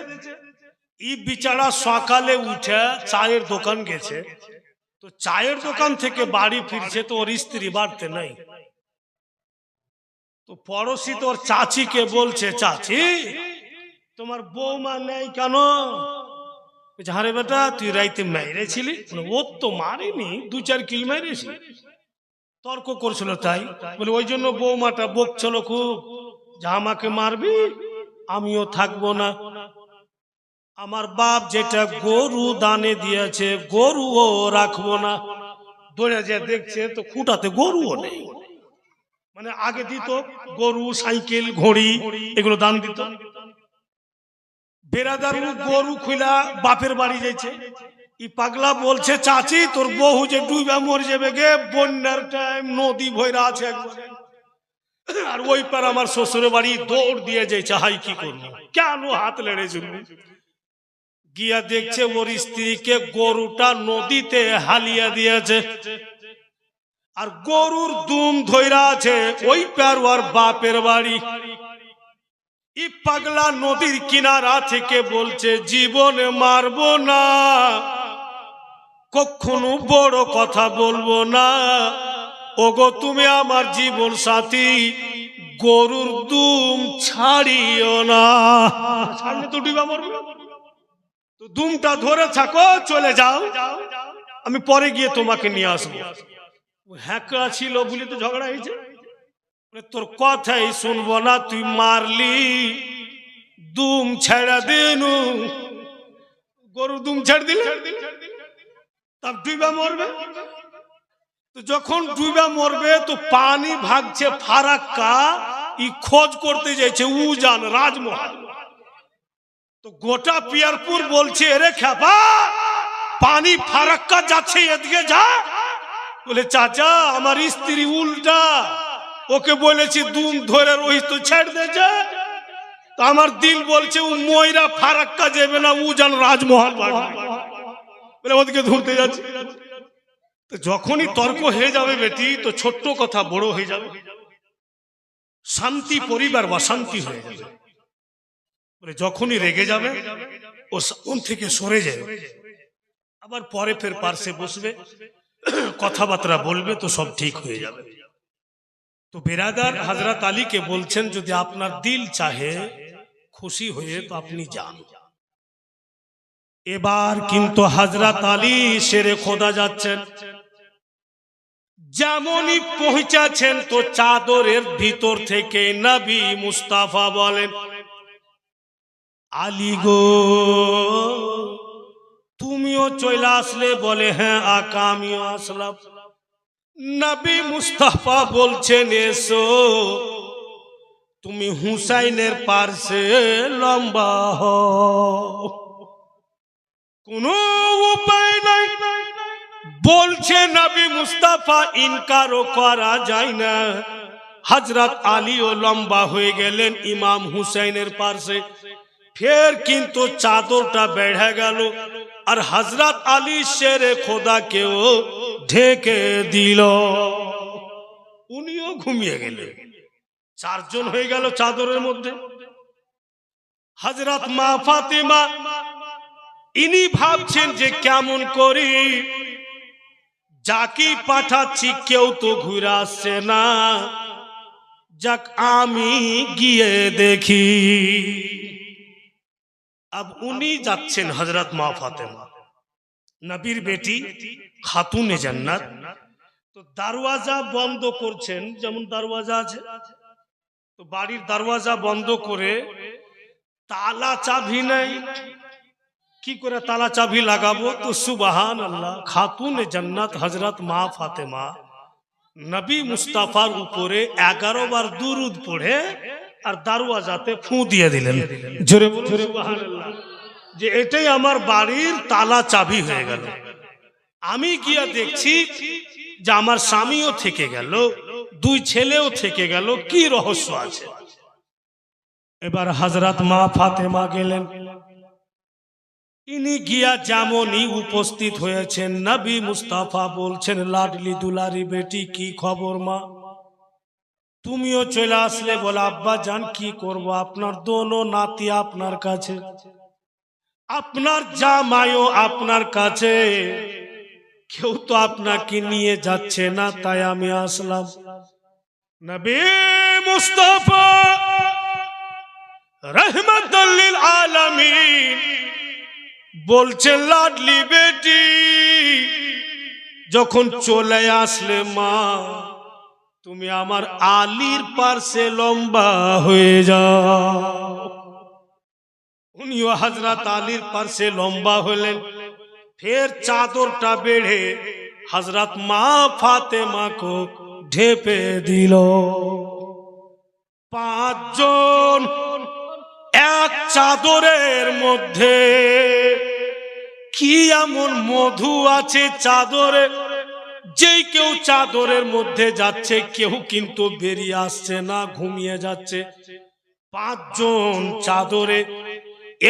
এই বিচারা সকালে উঠে চায়ের দোকান গেছে, তো চায়ের দোকান থেকে বাড়ি ফিরছে, তো ওর স্ত্রী বাড়তে নাই। তো পড়োশি তোর চাচিকে বলছে, চাচি তোমার বৌমা নেই কেন? আরে বেটা, তুই রাইতে মেরেছিলি? ও তো মারিনি, দু চার কিল মেরেছি। তর্ক করছিল তাই বলে, ওই জন্য বৌমাটা বকছিল খুব, যে আমাকে মারবি, আমিও থাকবো না। আমার বাপ যেটা গরু দানে দিয়েছে, গরুও রাখবো না। দৌড়ে যে দেখছে তো খুঁটাতে গরুও নেই। মানে আগে দিত গরু, সাইকেল, ঘড়ি, এগুলো দান দিত। বেরাদার গরু খুলা বাপের বাড়ি যাইছে। ই পাগলা বলছে, চাচি তোর বহু যে ডুবে মরে যাবে গে, বন্যার টাইম, নদী ভৈরা আছে একবার। আর ওই পার আমার শ্বশুরের বাড়ি, দৌড় দিয়ে যাইছে, হাই কি করবো, কেন হাত লেড়েছিল। গিয়া দেখছে ওর স্ত্রীকে গরুটা নদীতে হালিয়া দিয়েছে, আর গরুর দুম ধইরা আছে ওই পার ওর বাপের বাড়ি। ই পাগলা নদীর কিনারা থেকে বলছে, জীবনে মারবো না, কখনো বড় কথা বলবো না, ওগো তুমি আমার জীবন সাথী, গরুর দুম ছাড়িও না, ছাড়লে তো ডুবা মরবে, তো দুমটা ধরে থাকো, চলে যাও, আমি পরে গিয়ে তোমাকে নিয়ে আসবো। হ্যাঁকড়া ছিল বলে তো ঝগড়া হয়েছে, তোর কথাই শুনবো না, তুই মারলি, দুম ছেড়ে দিনু, গরু দুম ছেড়ে দিলে তার ডুবা মরবে। তো যখন ডুবা মরবে তো পানি ভাগছে ফারাক্কা, ই খোঁজ করতে যাইছে উজান রাজমহল। তো গোটা পিয়ারপুর বলছে, এরে খেপা, পানি ফারাক্কা যাচ্ছে, এদিকে যা। বলে চাচা আমার স্ত্রী উল্টা, ওকে বলেছি দুম ধরে রহিত তো ছেড়ে দেছে, তো আমার দিল বলছে ও ময়রা ফারাক্কা যাবে না, উজান রাজমহল বলে ওদিকে ধরতে যাচ্ছে। তো যখনই তর্ক হয়ে যাবে বেটি, তো ছোট্ট কথা বড় হয়ে যাবে, শান্তি পরিবার বা শান্তি হয়ে যাবে। বলে যখনই রেগে যাবে ও সামন থেকে সরে যাবে, আবার পরে ফের পার্শ্বে বসবে, কথাবার্তা বলবে, তো সব ঠিক হয়ে যাবে। তো বেরাদার হযরত আলীকে বলছেন, যদি আপনার দিল চাহে খুশি হয়ে তো আপনি যান। এবার কিন্তু হযরত আলী শেরে খোদা যাচ্ছেন, যেমনই পৌঁছাচ্ছেন তো চাদরের ভিতর থেকে নবী মুস্তাফা বলেন, আলী গো তুমিও চলে আসলে? বলে হ্যাঁ আকা আমিও আসলাম। নবী মুস্তাফা বলছেন, এসো, তুমি হুসাইনের পার্শ্বে লম্বা হও। কোনো উপায় নাই, বলছে নবী মুস্তাফা, ইনকারও করা যায় না। হযরত আলীও লম্বা হয়ে গেলেন ইমাম হুসাইনের পার্শ্বে। ফের কিন্তু চাদরটা বেড়ে গেল, আর হযরত আলী শেরে খোদাকেও ঢেকে দিল, উনিও ঘুমিয়ে গেলেন। চারজন হয়ে গেল চাদরের মধ্যে। হযরত মা ফাতেমা ইনি ভাবছেন যে কেমন করি, যাকে পাঠাচ্ছি কেউ তো ঘুরে আসছে না, যাক আমি গিয়ে দেখি। अब উনি যাচ্ছেন হযরত মা ফাতেমা, নবীর বেটি, খাতুনে জান্নাত। তো দরওয়াজা বন্ধ করছেন, যেমন দরওয়াজা আছে, তো বাড়ির দরওয়াজা বন্ধ করে তালা চাবি নাই, কি করে তালা চাবি লাগাবো? তো সুবহানাল্লাহ, খাতুনে জান্নাত হযরত মা ফাতেমা নবী মুস্তাফার উপরে 11 বার দুরুদ পড়ে আর দরওয়াজাতে ফু দিয়ে দিলেন। জোরে বলুন সুবহানাল্লাহ, যে এটাই আমার বাড়ির তালা চাবি হয়ে গেল। আমি গিয়া দেখছি যে আমার স্বামীও থেকে গেল, দুই ছেলেও থেকে গেল, কি রহস্য আছে? এবার হযরত মা ফাতেমা গেলেন, ইনি গিয়া যেমনই উপস্থিত হয়েছেন, নবী মুস্তাফা বলছেন, লাডলি দুলারি বেটি কি খবর মা, তুমিও চলে আসলে? বলে আব্বা জান কি করব, আপনার দোনো নাতি আপনার কাছে, আপনার জামাইও আপনার কাছে, কেউ তো আপনাকে নিয়ে যাচ্ছে না, তাই আমি আসলাম। নবী মুস্তাফা রহমাতুল লিল আলামিন বলছেন, লাডলি বেটি যখন চলে আসলে মা, তুমি আমার আলীর পার্শ্বে লম্বা হয়ে যাও। উনিও হযরত আলীর পার্শ্বে লম্বা হলেন। ফের চাদরটা বেড়ে হযরত মা ফাতেমাকে ঢেপে দিল। 5 জন এক চাদরের মধ্যে। কি এমন মধু আছে চাদরে, যেই কেউ চাদরের মধ্যে যাচ্ছে কেউ কিন্তু বেরিয়ে আসছে না, ঘুমিয়ে যাচ্ছে। 5 জন চাদরে,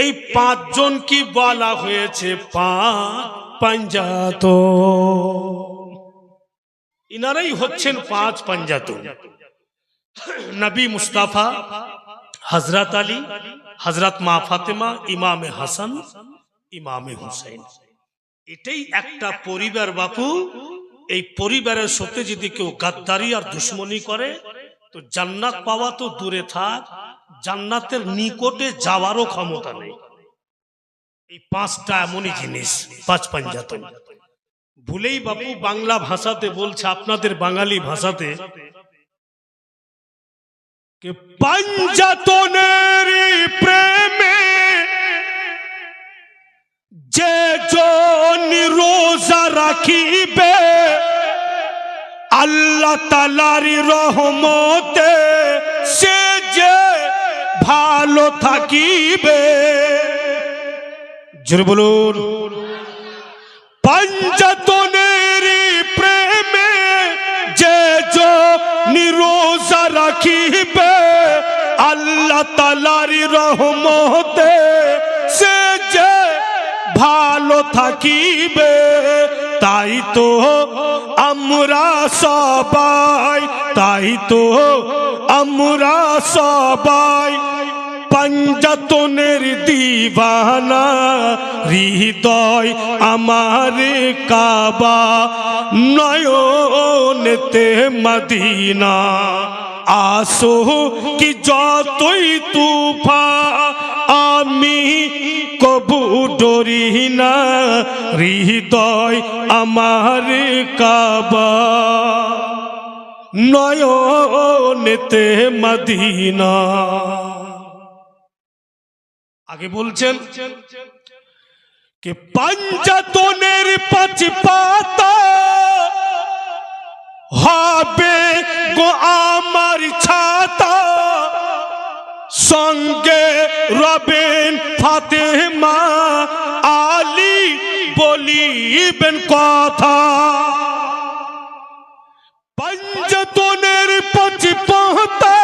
এই 5 জন কি বলা হয়েছে? 5 পাঞ্জাতন। ইনারাই হচ্ছেন 5 পাঞ্জাতন। নবী মুস্তাফা, হযরত আলী, হযরত মা ফাতেমা, ইমামে হাসান, ইমামে হুসাইন। এটাই একটা পরিবার বাপু। এই পরিবারের সাথে যদি কেউ গাদ্দারি আর দুশ্মনী করে তো জান্নাত পাওয়া তো দূরে থাক, জান্নাতের নিকটে যাওয়ারও ক্ষমতা নেই। এই পাঁচটা এমনই জিনিস, পাঁচ পাঞ্জাতন। ভুলেই বাপু বাংলা ভাষাতে বলছে, আপনাদের বাঙালি ভাষাতে, কে পাঞ্জাতনের প্রেমে যে জন রোজা রাখিবে, আল্লাহ তাআলার রহমতে সে যে ভালো থাকিবে। জোরে বলুন। পাঞ্জাতনের প্রেমে যে জন রোজা রাখিবে, আল্লাহ তাআলার রহমতে সে যে ভালো থাকিবে। তাই তো আমরা সবাই, তাই তো আমরা সবাই পাঞ্জাতনের দিওয়ানা, হৃদয় আমার কাবা, নয়নেতে মদিনা। আসো কি যতই তুফান আমি কবু ডরি না, হৃদয় আমার কাবা, নয়নেতে মদিনা। আগে বলছেন কে পাঞ্জাতনের পাঁচ পাতা হবে গো আমার ছাতা, সঙ্গে রবেন ফাতেমা আলী বলিবেন কথা। পাঞ্জাতনের পাঁচ পাতা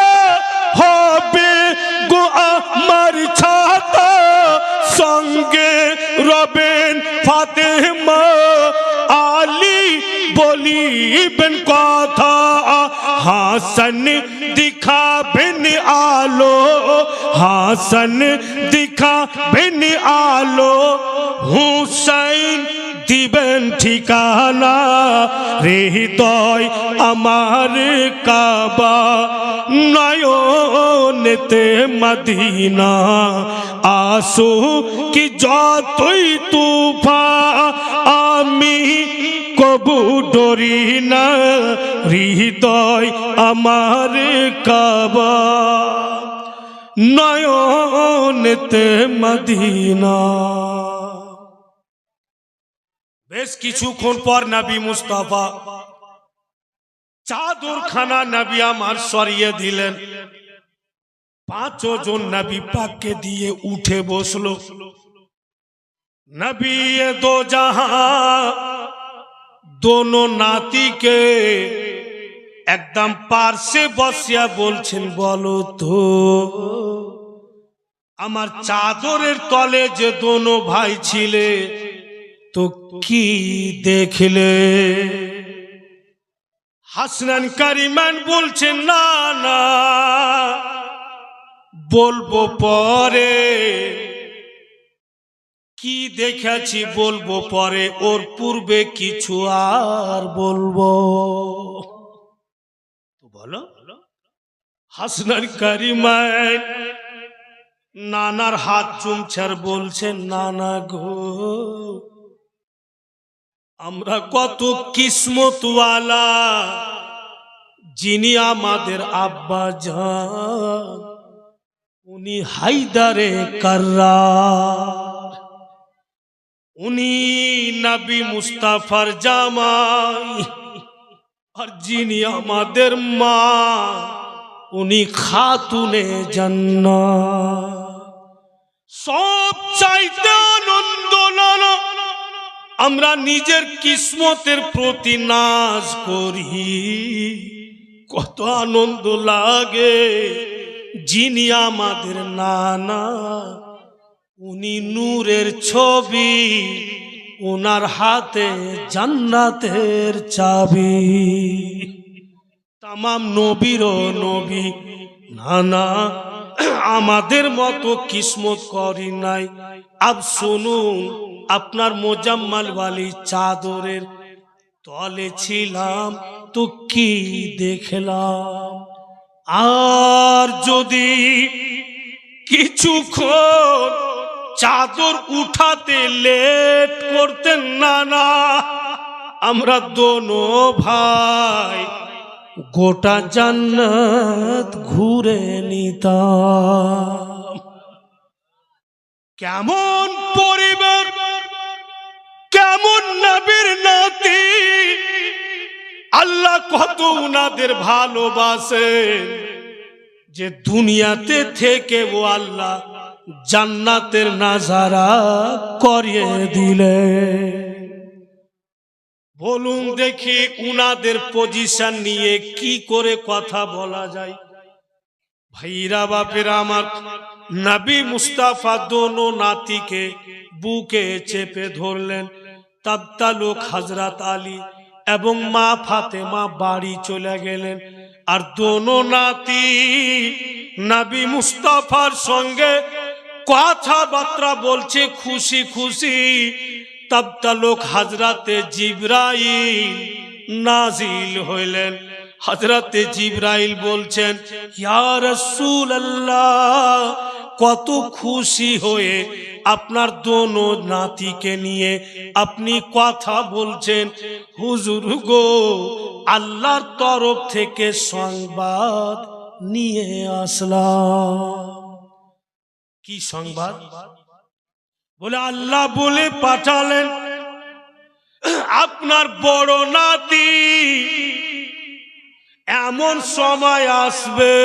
হবে গো আমার ছাতা, সঙ্গে রবেন ফাতেমা আলী বলিবেন কথা। হাসান দিখাবেন আলো, হাসান দিখাবেন আলো, হুসাইন দিবেন ঠিকানা, হৃদয় আমার কাবা, নয়নেতে মদিনা। আসো কি যতই তুফান আমি কবু ডরি না, হৃদয় আমার কাবা, নয়নেতে মদিনা। বেশ কিছুক্ষণ পর নবী মুস্তাফা চাদরখানা নবী আমার সরিয়ে দিলেন। পাঁচজন নবী পাককে দিয়ে উঠে বসলো। নবী দো জাহাं दोनों नाती के एकदम पार्श्वे बसिया बोलছেন, বলো তো আমার চাদরের তলে যে দোনো ভাই ছিলে তো কি দেখলে? হাসনান কারিমান বলছেন, না না বলবো পরে, কি দেখেছি বলবো পরে, ওর পূর্বে কিছু আর বলবো। তো বলো। হাসনান কারিমান নানার হাত চুমছার বলছেন, নানা গো আমরা কত কিসমতওয়ালা, যিনি আমাদের আব্বা জান উনি হায়দারে কার্রার, উনি নবী মুস্তাফার জামাই, আর যিনি আমাদের মা উনি খাতুনে জান্নাত। সব চাইতে আনন্দ নানা আমরা নিজের কিসমতের প্রতি নাজ করি, কত আনন্দ লাগে যিনি আমাদের নানা উনি নূরের ছবি, ওনার হাতে জান্নাতের চাবি। তামাম নবীরও নবী নানা আমাদের মতো কিসমত করি নাই। আব শুনুন, আপনার মোজাম্মাল ওয়ালি চাদরের তলে ছিলাম তো কি দেখলাম? আর যদি কিছুক্ষণ চাদর উঠাতে লেট করতেন না, আমরা দোনো ভাই গোটা জান্নাত ঘুরে নিতাম। কেমন পরিবার, কেমন নবীর নাতি, আল্লাহ কত উনাদের ভালোবাসেন যে দুনিয়াতে থেকে ও আল্লাহ জান্নাতের নাজারা করিয়ে দিলে। বলুন দেখি উনাদের পজিশন নিয়ে কি করে কথা বলা যায়? ভাইরা বাপেরা আমার, নবী মুস্তাফা দোনো নাতিকে বুকে চেপে ধরলেন। তাবতালুক হযরত আলী এবং মা ফাতেমা বাড়ি চলে গেলেন। আর দোনো নাতি নবী মুস্তাফার সঙ্গে কথাবার্তা বলছে খুশি খুশি। তাবতালুক হযরতে জিবরাইল নাজিল হইলেন। হযরতে জিবরাইল বলছেন, ইয়া রাসূলুল্লাহ, কত খুশি হয়ে আপনার দোনো নাতিকে নিয়ে আপনি কথা বলছেন। হুজুর গো, আল্লাহর তরফ থেকে সংবাদ নিয়ে আসলাম। কি সংবাদ? বলে আল্লাহ বলে পাঠালেন আপনার বড় নাতি এমন সময় আসবে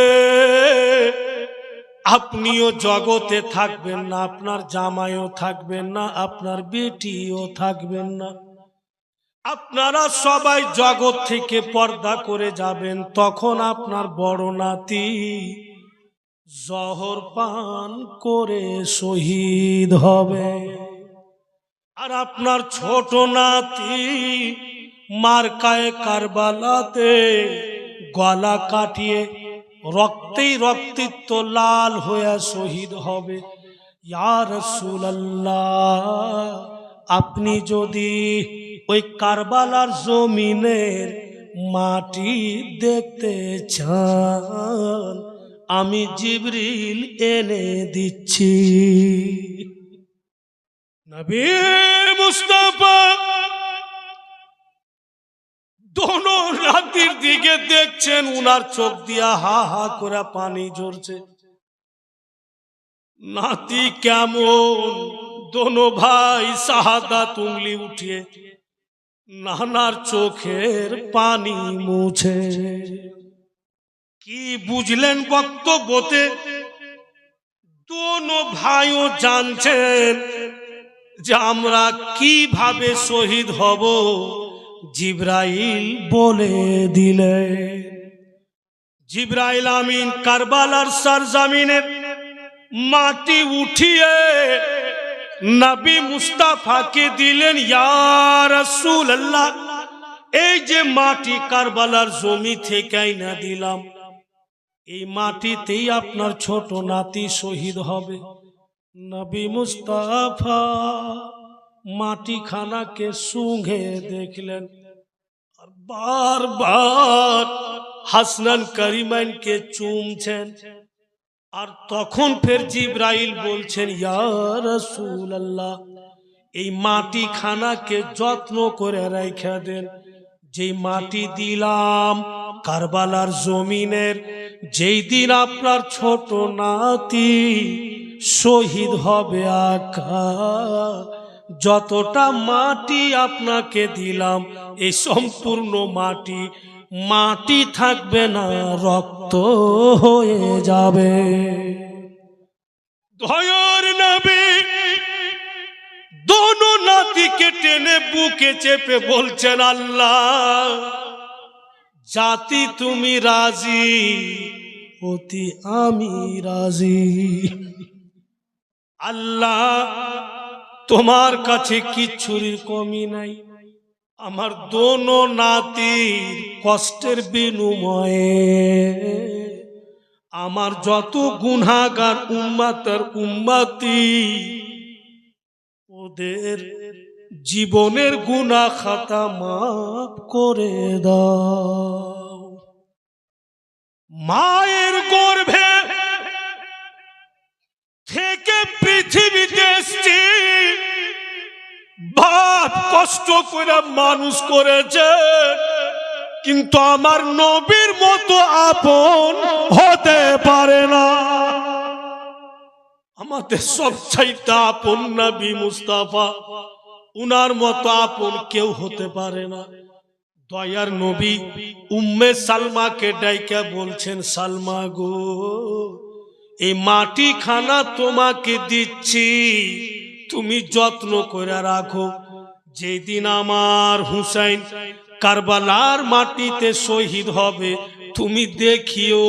আপনিও জগতে থাকবেন না, আপনার জামাইও থাকবেন না, আপনার বেটিও থাকবেন না, আপনারা সবাই জগৎ থেকে পর্দা করে যাবেন। তখন আপনার বড় নাতি জহর পান করে শহীদ হবে, আর আপনার ছোট নাতি মার্কায়ে কারবালাতে গলা কাটিয়ে রক্তেই রক্তিত লাল হয়ে শহীদ হবে। ইয়া রাসূলুল্লাহ, আপনি যদি ওই কারবালার জমিনের মাটি দেখতে চান, আমি জিবরিল এনে দিচ্ছি। নবী মুস্তাফা দোনো নাতির দিকে দেখছেন, উনার চোখ দিয়া হা হা করে পানি ঝরছে। নাতি কেমন? দোনো ভাই শাহাদাত উংলি উঠিয়ে নানার চোখের পানি মুছে। কি বুঝলেন বক্তব্যতে? দোনো ভাইও জানছেন যে আমরা কিভাবে শহীদ হব, জিবরাইল বলে দিলে। জিবরাইল আমিন কারবালার সরজমিনের মাটি উঠিয়ে নবী মুস্তাফাকে দিলেন। ইয়া রাসূলুল্লাহ, এই যে মাটি কারবালার জমি থেকে না দিলাম, এই মাটিতেই আপনার ছোট নাতি শহীদ হবে। নবী মুস্তাফা মাটিখানাকে সুঙ্ঘে দেখলেন, আর বারবার হাসনান করিমাইনকে চুমছেন। আর তখন ফের জিবরাইল বলছেন, ইয়া রাসূলুল্লাহ, এই মাটিখানাকে যত্ন করে রেখে দেন। যেই মাটি দিলাম কারবালার জমিনের, যেই দিন আপনার ছোট নাতি শহীদ হবে, আকা যতটা মাটি আপনাকে দিলাম, এই সম্পূর্ণ মাটি থাকবে না, রক্ত হয়ে যাবে। দয়ার নবী দোনো নাতিকে টেনে বুকে চেপে বলছেন, আল্লাহ জাতি তুমি রাজি, অতি আমি রাজি। আল্লাহ তোমার কাছে কিচ্ছুর কমি নাই। আমার দোনো নাতির কষ্টের বিনিময়ে আমার যত গুনাহগার উম্মতের উম্মতি, ওদের জীবনের গুনাহ খাতা মাফ করে দাও। মায়ের গর্ভে থেকে পৃথিবীতে এসেছি, বাপ কষ্ট করে মানুষ করেছে, কিন্তু আমার নবীর মতো আপন হতে পারে না। আমাদের সবচাইতে আপন নবী মুস্তাফা, উনার মতো আপন কেউ হতে পারে না। দয়ার নবী উম্মে সালমাকে ডাইকা বলছেন, সালমা গো, এই মাটি খানা তোমাকে দিচ্ছি, তুমি যত্ন করে রাখো। যেদিন আমার হুসাইন কারবালার মাটিতে শহীদ হবে, তুমি দেখিও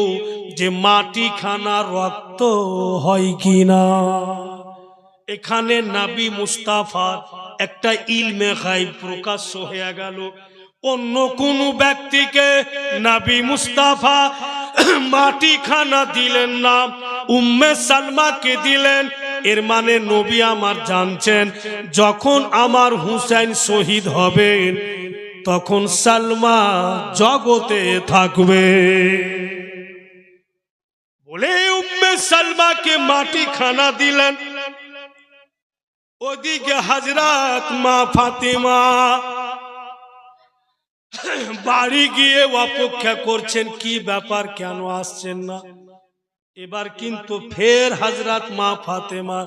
যে মাটি খানা রক্ত হয় কিনা। এখানে নবী মুস্তাফার একটা ইলমে গায়ব প্রকাশ হয়ে গেল। অন্য কোন ব্যক্তিকে নবী মুস্তাফা মাটি খানা দিলেন না, উম্মে সালমাকে দিলেন। এর মানে নবী আমার জানছেন, যখন আমার হুসাইন শহীদ হবেন তখন সালমা জগতে থাকবে বলে উম্মে সালমাকে মাটি খানা দিলেন। ওদিকে হযরত মা ফাতেমা বাড়ি গিয়ে অপেক্ষা করছেন, কি ব্যাপার, কেন আসছেন না। এবার কিন্তু ফের হযরত মা ফাতেমা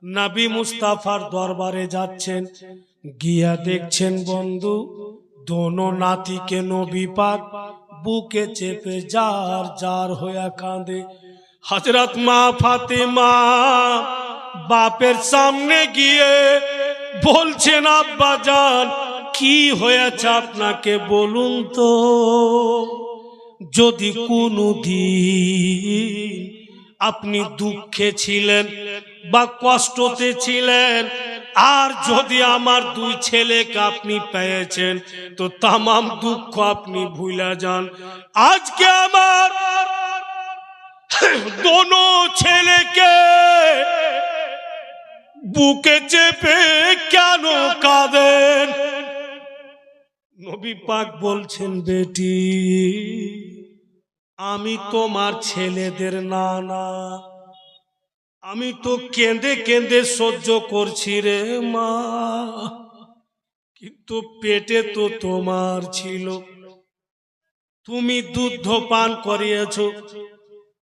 নবী মুস্তাফার দরবারে যাচ্ছেন। গিয়া দেখছেন বন্ধু, দোনো নাতিকে নবী পাক বুকে চেপে জার জার হয়ে কাঁদে। হযরত মা ফাতেমা বাপের সামনে গিয়ে বলছেন, আব্বা জান, কি হয়েছে আপনাকে বলুন তো। যদি কোনদিন আপনি দুঃখে ছিলেন বা কষ্টতে ছিলেন, আর যদি আমার দুই ছেলেকে আপনি পেয়েছেন, তো তামাম দুঃখ আপনি ভুলে যান। আজকে আমার দোনো ছেলেকে বুকে চেপে কেন কাঁদেন। নবী পাক বলছেন, বেটি, আমি তোমার ছেলেদের নানা, আমি তো কেঁদে কেঁদে সহ্য করছি রে মা, কিন্তু পেটে তো তোমার ছিল, তুমি দুধ পান করিয়েছো,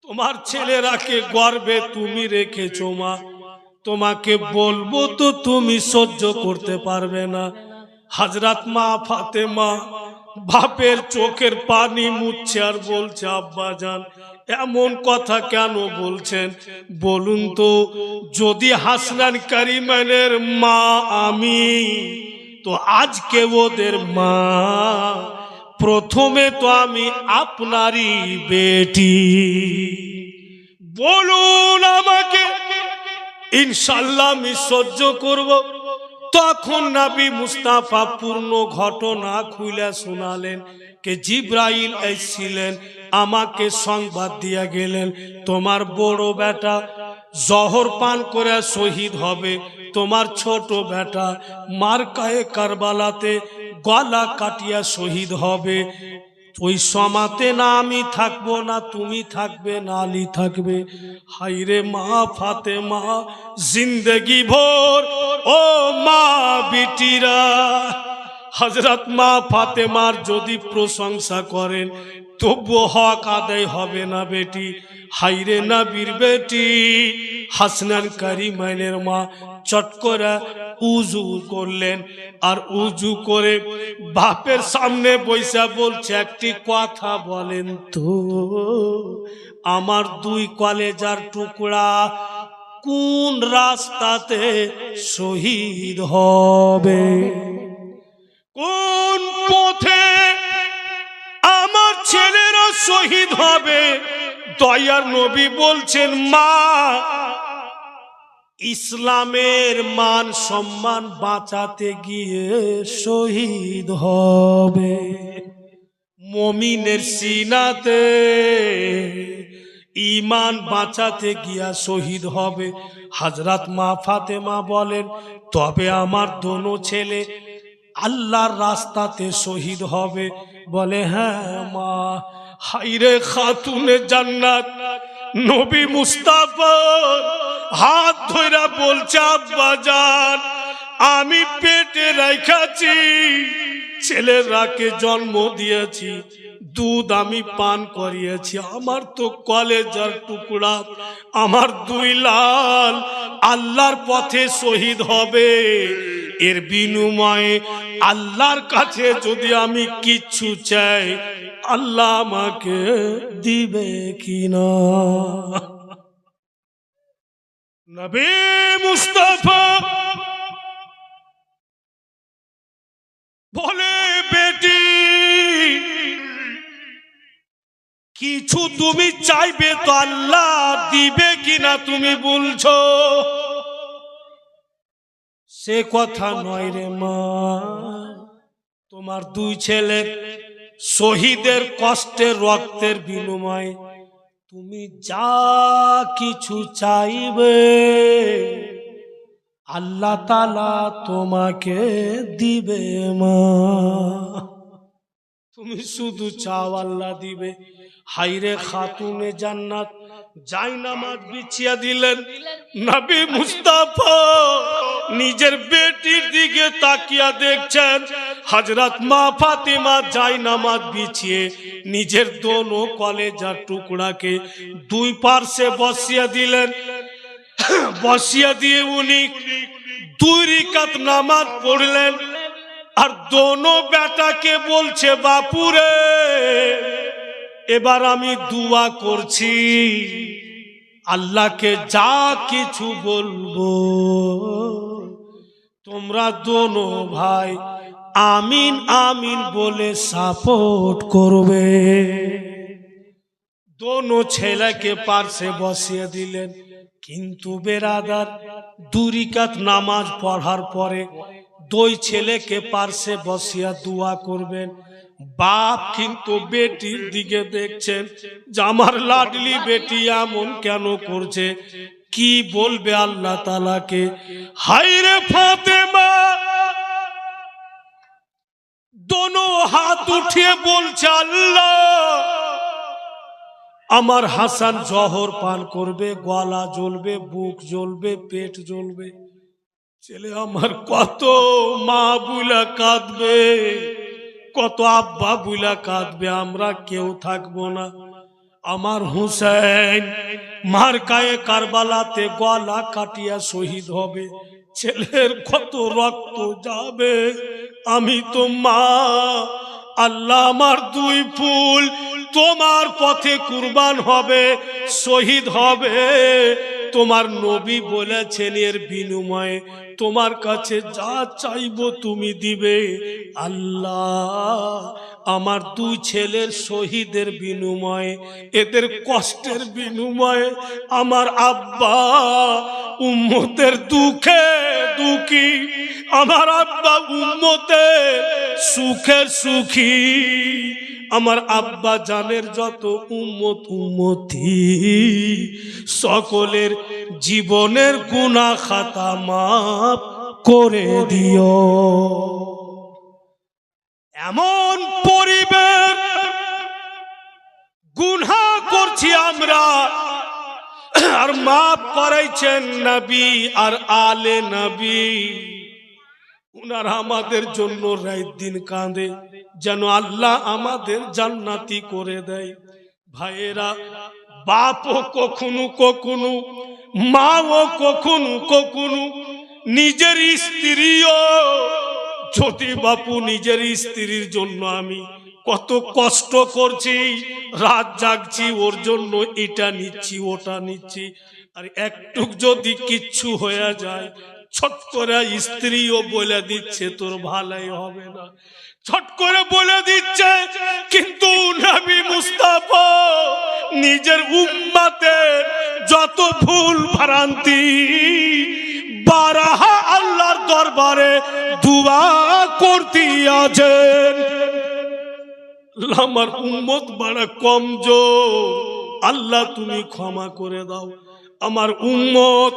তোমার ছেলেরাকে গর্ভে তুমি রেখেছো মা, তোমাকে বলবো তো তুমি সহ্য করতে পারবে না। হযরত মা ফাতেমা বাপের চোখের পানি মুছছে আর বলছে, আব্বা জান, এমন কথা কেন বলছেন বলুন তো। যদি হাসনান কারিমানের মা আমি, তো আজকে ওদের মা, প্রথমে তো আমি আপনারই বেটি। বলুন আমাকে, ইনশাআল্লাহ আমি সহ্য করব। তখন নবী মুস্তাফা পূর্ণ ঘটনা খুলে শোনালেন। কে জিব্রাইল এসেছিলেন, আমাকে সংবাদ দিয়ে গেলেন, তোমার বড় বেটা জহর পান করে শহীদ হবে, তোমার ছোট বেটা মার্কায়ে কারবালাতে গলা কাটিয়া শহীদ হবে। ওই সমাতে না আমি থাকবো, না তুমি থাকবে, না আলী থাকবে। হাইরে মা ফাতেমা, জিন্দগি ভোর ও মা বিটিরা, হযরত মা ফাতেমার যদি প্রশংসা করেন তবু হক আদায় হবে না বেটি। হাইরে নবীর বেটি হাসনান কারিমাইনের মা চট করে উজু করলেন, আর উজু করে বাপের সামনে বইসা বলছে, একটি কথা বলেন তো, আমার দুই কলেজার টুকরা কোন রাস্তাতে শহীদ হবে, কোন পথে আমার ছেলেরা শহীদ হবে। দয়ার নবী বলছেন, মা, ইসলামের মান সম্মান বাঁচাতে গিয়ে শহীদ হবে, মুমিনের সিনাতে ঈমান বাঁচাতে গিয়া শহীদ হবে। হযরত মা ফাতেমা বলেন, তবে আমার দোনো ছেলে আল্লাহর রাস্তাতে শহীদ হবে। বলে হ্যাঁ মা। হাইরে খাতুনে জান্নাত নবী মুস্তাফা হাত ধইরা বলছে আব্বাজান আমি পেটে রাখাছি, ছেলেরাকে জন্ম দিয়েছি, দুধ আমি পান করিয়েছি, আমার তো কলেজার টুকরা, আমার দুই লাল আল্লাহর পথে শহীদ হবে, এর বিনিময়ে আল্লাহর কাছে যদি আমি কিচ্ছু চাই আল্লাহ আমাকে দিবে কিনা? নবী মুস্তাফা বলে বেটি কিছু তুমি চাইবে তো আল্লাহ দিবে কিনা তুমি বলছো? সে কথা নয় রে মা, তোমার দুই ছেলে শহীদের কষ্টের রক্তের বিনিময়ে তুমি যা কিছু চাইবে আল্লাহ তাআলা তোমাকে দিবে মা। তুমি শুধু চাও আল্লাহ দিবে। হাইরে খাতুনে জান্নাত জায়নামাজ বিছিয়ে দিলেন। নবী মুস্তাফা নিজের বেটির দিকে তাকিয়া দেখছেন, হযরত মা ফাতেমা জায়নামাজ বিছিয়ে নিজের দোনো কলেজার টুকরাকে দুই পাশে বসিয়ে দিলেন। বসিয়ে দিয়ে উনি দুই রাকাত নামাজ পড়লেন আর দোনো বেটাকে বলছে বাপুরে এবার আমি দুয়া করছি, আল্লাহকে যা কিছু বলবো তোমরা দোনো ভাই আমিন আমিন বলে সাপোর্ট করবে। দোনো ছেলেকে পাশে বসিয়ে দিলেন। কিন্তু বেরাদার দুই রাকাত নামাজ পড়ার পরে দুই ছেলেকে পাশে বসিয়া দোয়া করবেন। বাপ কিন্তু বেটির দিকে দেখছেন যে আমার লাডলি বেটি এমন কেন করছে, কি বলবে আল্লাহ তাআলাকে। হায়রে ফাতেমা দোনো হাত উঠিয়ে বলছে আল্লাহ আমার হাসান জহর পান করবে, গলা জ্বলবে, বুক জ্বলবে, পেট জ্বলবে, ছেলে আমার কত মা বুলা কাঁদবে, কত আব্বা বুলা কাঁদবে, আমরা কেউ থাকবো না। আমার হুসেন মার্কায়ে কারবালাতে গলা কাটিয়া শহীদ হবে, ছেলের কত রক্ত যাবে, আমি তো মা, আল্লাহ আমার দুই ফুল তোমার পথে কুরবান হবে, শহীদ হবে। তোমার নবী বলেছেন এর বিনিময়ে তোমার কাছে যা চাইবো তুমি দিবে। আল্লাহ আমার দুই ছেলের শহীদের বিনিময়ে, এদের কষ্টের বিনিময়ে আমার আব্বা উম্মতের দুঃখে দুঃখী, আমার আব্বা উম্মতের সুখের সুখী, আমার আব্বা জানের যত উম্মত উম্মতি সকলের জীবনের গুনাহ খাতা মাফ করে দিও। এমন পরিবেশ গুনাহ করছি আমরা, আর মাফ করাইছেন নবী আর আলে নবী। উনারা আমাদের জন্য রাত দিন কাঁদে যেন আল্লাহ আমাদের জান্নাতি করে দেয়। ভাইয়েরা, বাপও কখনো কখনো, মাও কখনো কখনো নিজের স্ত্রীও, যদি বাপু নিজের স্ত্রীর জন্য আমি কত কষ্ট করছি, রাত জাগছি ওর জন্য, এটা নিচ্ছি ওটা নিচ্ছি, আর একটু যদি কিচ্ছু হয়ে যায় ছট করে স্ত্রীও বলে দিচ্ছে তোর ভালাই হবে না, ছট করে বলে দিচ্ছে। কিন্তু নবী মুস্তাফা নিজের উম্মতের যত ভুল ভ্রান্তি বারহা আল্লাহর দরবারে দুআ করতে আছেন, আমার উম্মত বড় কমজোর, আল্লাহ তুমি ক্ষমা করে দাও, আমার উম্মত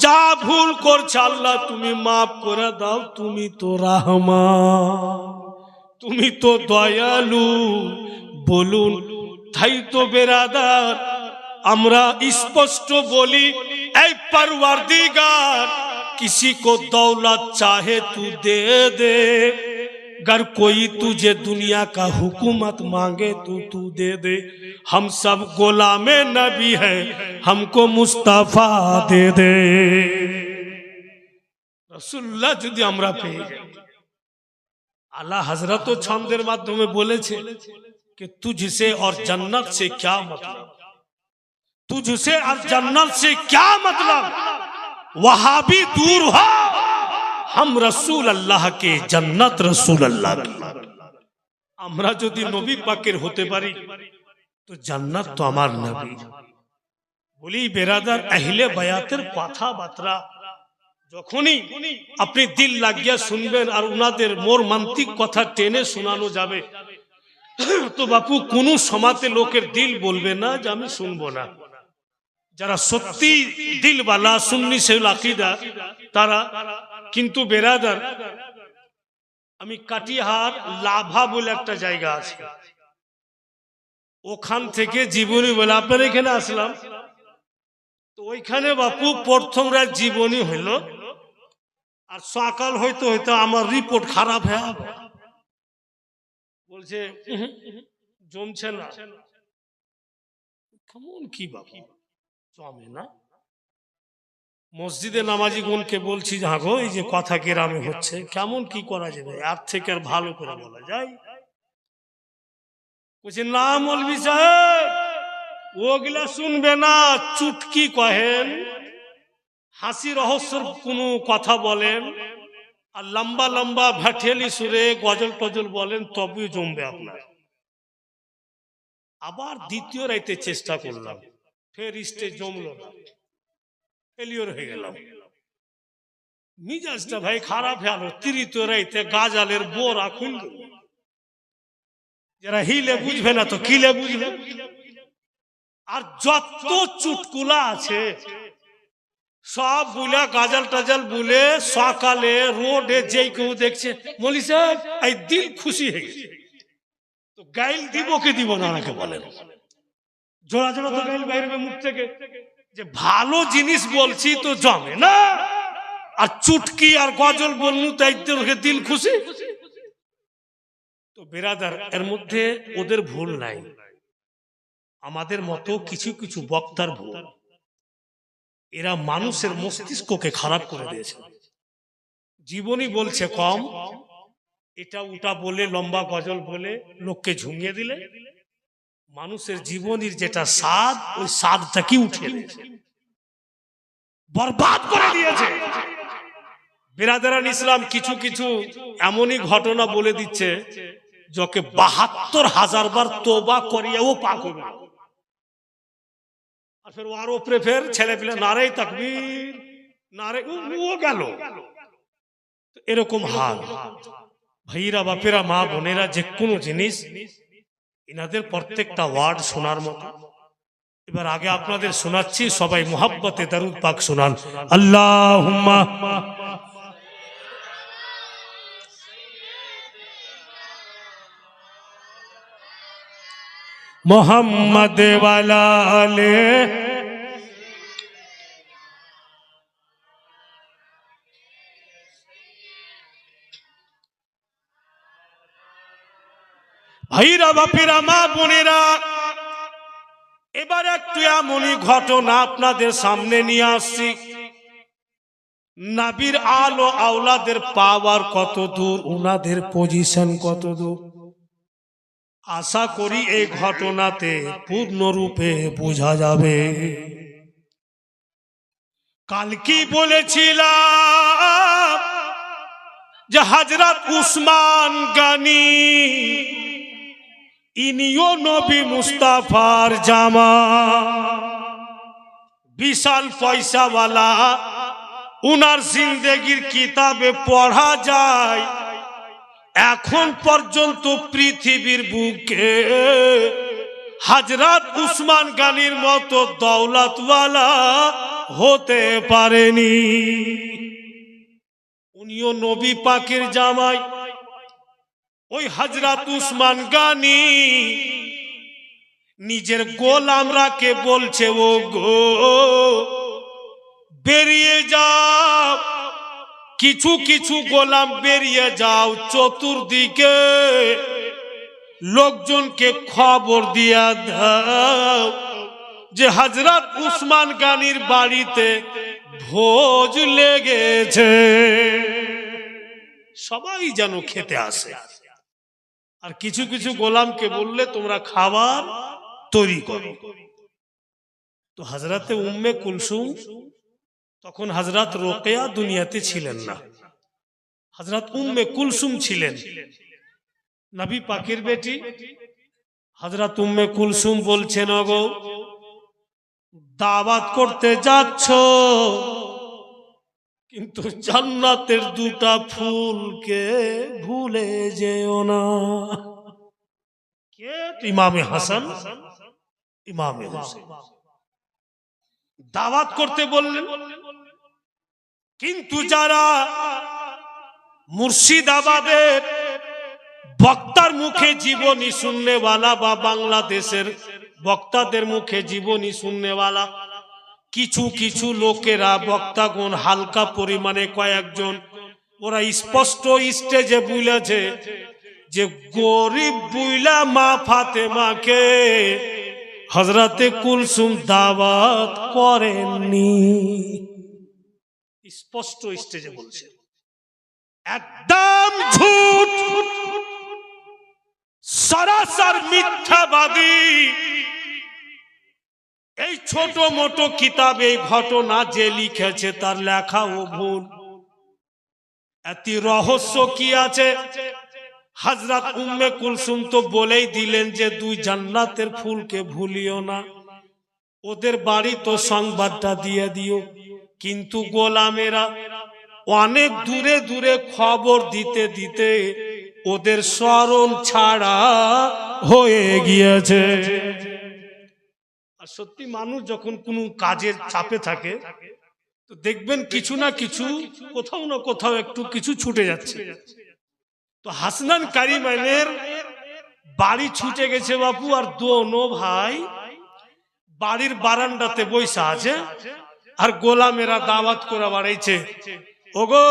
যা ভুল করছে আল্লাহ তুমি মাফ করে দাও, তুমি তো রহমান। তুমি তো দয়ালু বলুন। তাই তো বেরাদার আমরা স্পষ্ট বলি, এই परवरदिगार किसी को दौलत चाहे तू दे दे, अगर कोई तुझे दुनिया का हुकूमत मांगे तो तू दे दे। हम सब गुलामे नबी है, हमको मुस्तफा दे दे। रसूलुल्लाह যদি আমরা পেয়ে যাই, आला हजरत तो छंदेर माध्यमे बोलेছে कि तुझसे और जन्नत से क्या मतलब, तुझसे और जन्नत से क्या मतलब, वहां भी दूर हो, हम रसूल अल्लाह के, जन्नत रसूल अल्लाह की। আমরা যদি নবী পাকের হতে পারি তো জান্নাত তো আমার নবী। বলি বেরাদার, আহলে বায়াতের কথাবার্তা যখনই আপনি দিল লাগিয়া শুনবেন আর উনাদের মর্মান্তিক কথা টেনে শোনানো যাবে, তো বাপু কোন সমাতে লোকের দিল বলবে না যে আমি শুনবো না। যারা সত্যি দিলওয়ালা সুন্নি সেল আকীদা তারা। কিন্তু বেরাদার, আমি কাটিহার লাভা বলে একটা জায়গা আছে, ওখান থেকে জীবনী বলে আপনার এখানে আসলাম। তো ওইখানে বাপু প্রথম রাত জীবনী হইল, আর সকাল হইতে হইতে আমার রিপোর্ট খারাপ হয়ে বলছে জমছে না। কেমন কি বাপু জমে না? মসজিদে নামাজি গুনকে বলছি যে হ্যাঁ গো, এই যে কথা গ্রামে হচ্ছে, কেমন কি করা যাবে, আর থেকে আর ভালো করে বলা যায়? বলছে না মৌলভী সাহেব, ওগুলা শুনবে না, চুটকি কহেন, হাসি রহস্যর কোনো কথা বলেন, আর লম্বা লম্বা ভাটিয়ালি সুরে গজল টজল বলেন, তবে জমবে আপনার। আবার দ্বিতীয় রাইতে চেষ্টা করলাম, ফের স্টেজ জমলো না, ফেলিওর হয়ে গেলাম। মিজাজটা ভাই খারাপ হয়ে গেল। তৃতীয় রাইতে গাজালের বোরা খুলল। যারা হিলে বুঝবে না তো কিলে বুঝবে। আর যত চুটকুলা আছে সব বুলা গাজাল টাজাল বুলে সকালে রোডে যে কেউ দেখছে, মৌলভী সাহেব এই দিল খুশি হয়ে গেছে, তো গাইল দিব কে দিব না নাকি বলেন? জোড়া জোড়া তো গাইল বাইরে মুখ থেকে, যে ভালো জিনিস বলছি তো জমে না, আর চুটকি আর গজল বললু তাই দিল খুশি। তো বেরাদার, এর মধ্যে ওদের ভুল নাই, আমাদের মতো কিছু কিছু বক্তার ভুল। এরা মানুষের মস্তিষ্ককে খারাপ করে দিয়েছে। জীবনী বলছে কম, এটা ওটা বলে লম্বা গজল বলে লোককে ঝুমিয়ে দিলে মানুষের জীবনীর যেটা স্বাদ, ওই স্বাদটা কি উঠে দিয়েছে, বরবাদ করে দিয়েছে। বিরাদারান ইসলাম কিছু কিছু এমনই ঘটনা বলে দিচ্ছে যাকে ৭২,০০০ বার তোবা করিয়াও পাক হবে। আর ফের ওর উপরে ফের ছেলে পিলে নারে তাকবীর, নারে ও গেল। এরকম হাল। ভাইরা বাপেরা মা বোনেরা, যে কোনো জিনিস ইনাদের প্রত্যেকটা ওয়ার্ড শোনার মতো। এবার আগে আপনাদের শোনাচ্ছি, সবাই মুহাব্বতে দরুদ পাক শোনান। আল্লাহুম্মা মোহাম্মদ ওয়ালা আলে। ভাইরা বাপেরা মা বোনেরা, এবার একটু এমনই ঘটনা আপনাদের সামনে নিয়ে আসছি। নবীর আলো আওলাদের পাওয়ার কত দূর, উনাদের পজিশন কত দূর, আশা করি এই ঘটনাতে পূর্ণরূপে বোঝা যাবে। কাল কি বলেছিলাম যে হযরত উসমান গনি ইনিও নবী মুস্তাফার জামা, বিশাল পয়সাওয়ালা, উনার জিন্দেগির কিতাবে পড়া যায় এখন পর্যন্ত পৃথিবীর বুকে হযরত উসমান গনির মতো দৌলতওয়ালা হতে পারেনি। উনিও নবী পাকের জামাই, ওই হযরত উসমান গনি নিজের গোলামরাকে বলছে, ও গো বেরিয়ে যাও, কিছু কিছু গোলাম বেরিয়ে যাও, চতুর্দিকে লোকজনকে খবর দিয়া দাও যে হযরত উসমান গনির বাড়িতে ভোজ লেগেছে, সবাই যেন খেতে আসে। আর কিছু কিছু গোলামকে বললে তোমরা খাবার তৈরি করো। তো হযরতে উম্মে কুলসুম, তখন হযরত রোকেয়া দুনিয়াতে ছিলেন না, হযরত উম্মে কুলসুম ছিলেন নবী পাকের বেটি। হযরত উম্মে কুলসুম বলছেন, ওগো দাওয়াত করতে যাচ্ছ, কিন্তু জান্নাতের দুটা ফুলকে ভুলে যেও না। কে? ইমামে হাসান, ইমামে হোসেন। দাওয়াত করতে বললেন, কিন্তু যারা মুর্শিদাবাদের বক্তার মুখে জীবনী শুননেওয়ালা বা বাংলাদেশের বক্তাদের মুখে জীবনী শুননেওয়ালা কিছু কিছু লোকেরা, বক্তাগণ হালকা পরিমাণে কয়েকজন, ওরা স্পষ্ট স্টেজে বলেছে যে গরিব বুইলা মা ফাতেমাকে হযরতে কুলসুম দাওয়াত করেননি। স্পষ্ট স্টেজে বলছে, একদম ঝুট, সরাসর মিথ্যাবাদী। এই ছোট মোটো কিতাবে এই ঘটনা যে লিখেছে তার লেখা ও ভুল। এত রহস্য কি আছে? হযরত উম্মে কুলসুম তো বলেই দিলেন যে দুই জান্নাতের ফুলকে ভুলিও না, ওদের বাড়ি তো সংবাদটা দিয়ে দিও। কিন্তু গোলামেরা অনেক দূরে দূরে খবর দিতে দিতে ওদের স্মরণ ছাড়া হয়ে গিয়েছে। আর সত্যি মানুষ যখন কোনো কাজের চাপে থাকে তো দেখবেন কিছু না কিছু, কোথাও না কোথাও একটু কিছু ছুটে যাচ্ছে। তো হাসনান কারিমানের বাড়ি ছুটে গেছে বাপু, আর দোনো ভাই বাড়ির বারান্দাতে বৈশা আছে, আর গোলামেরা দাওয়াত করে বাড়াইছে, ওগো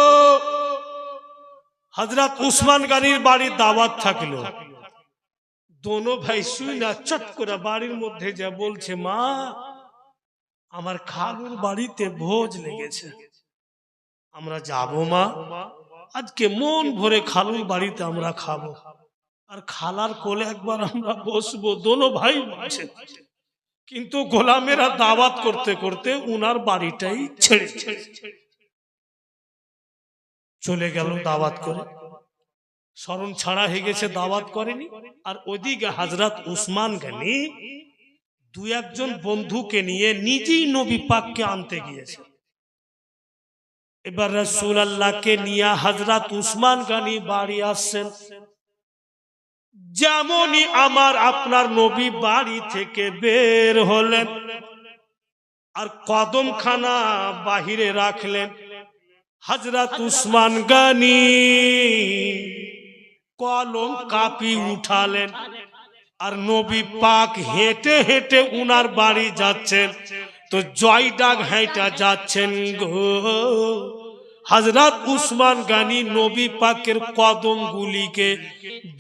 হযরত উসমান গনির বাড়ির দাওয়াত থাকলো। দোনো ভাই শুই না চট করে বাড়ির মধ্যে যা বলছে, মা আমার খালুর বাড়িতে ভোজ লেগেছে, আমরা যাব মা, আজকে মন ভরে খালুর বাড়িতে আমরা খাবো, আর খালার কোলে একবার আমরা বসবো। দোনো ভাই বলছে, কিন্তু গোলামেরা দাওয়াত করতে করতে উনার বাড়িটাই ছেড়ে চলে গেল দাওয়াত করে। স্মরণ ছাড়া হয়ে গেছে, দাওয়াত করেনি। আর ওইদিকে হযরত উসমান গনি দু একজন বন্ধুকে নিয়ে নিজেই নবী পাককে আনতে গিয়েছে। এবার রাসূলুল্লাহকে নিয়ে হযরত উসমান গনি বাড়ি আসছেন। যেমনই আমার আপনার নবী বাড়ি থেকে বের হলেন আর কদমখানা বাহিরে রাখলেন, হযরত উসমান গনি কলম কাপি উঠালেন, আর নবী পাক হেঁটে হেঁটে উনার বাড়ি যাচ্ছেন। তো জয় ডাক হেঁটা যাচ্ছেন গো। হযরত উসমান গনি নবী পাকের কদমগুলিকে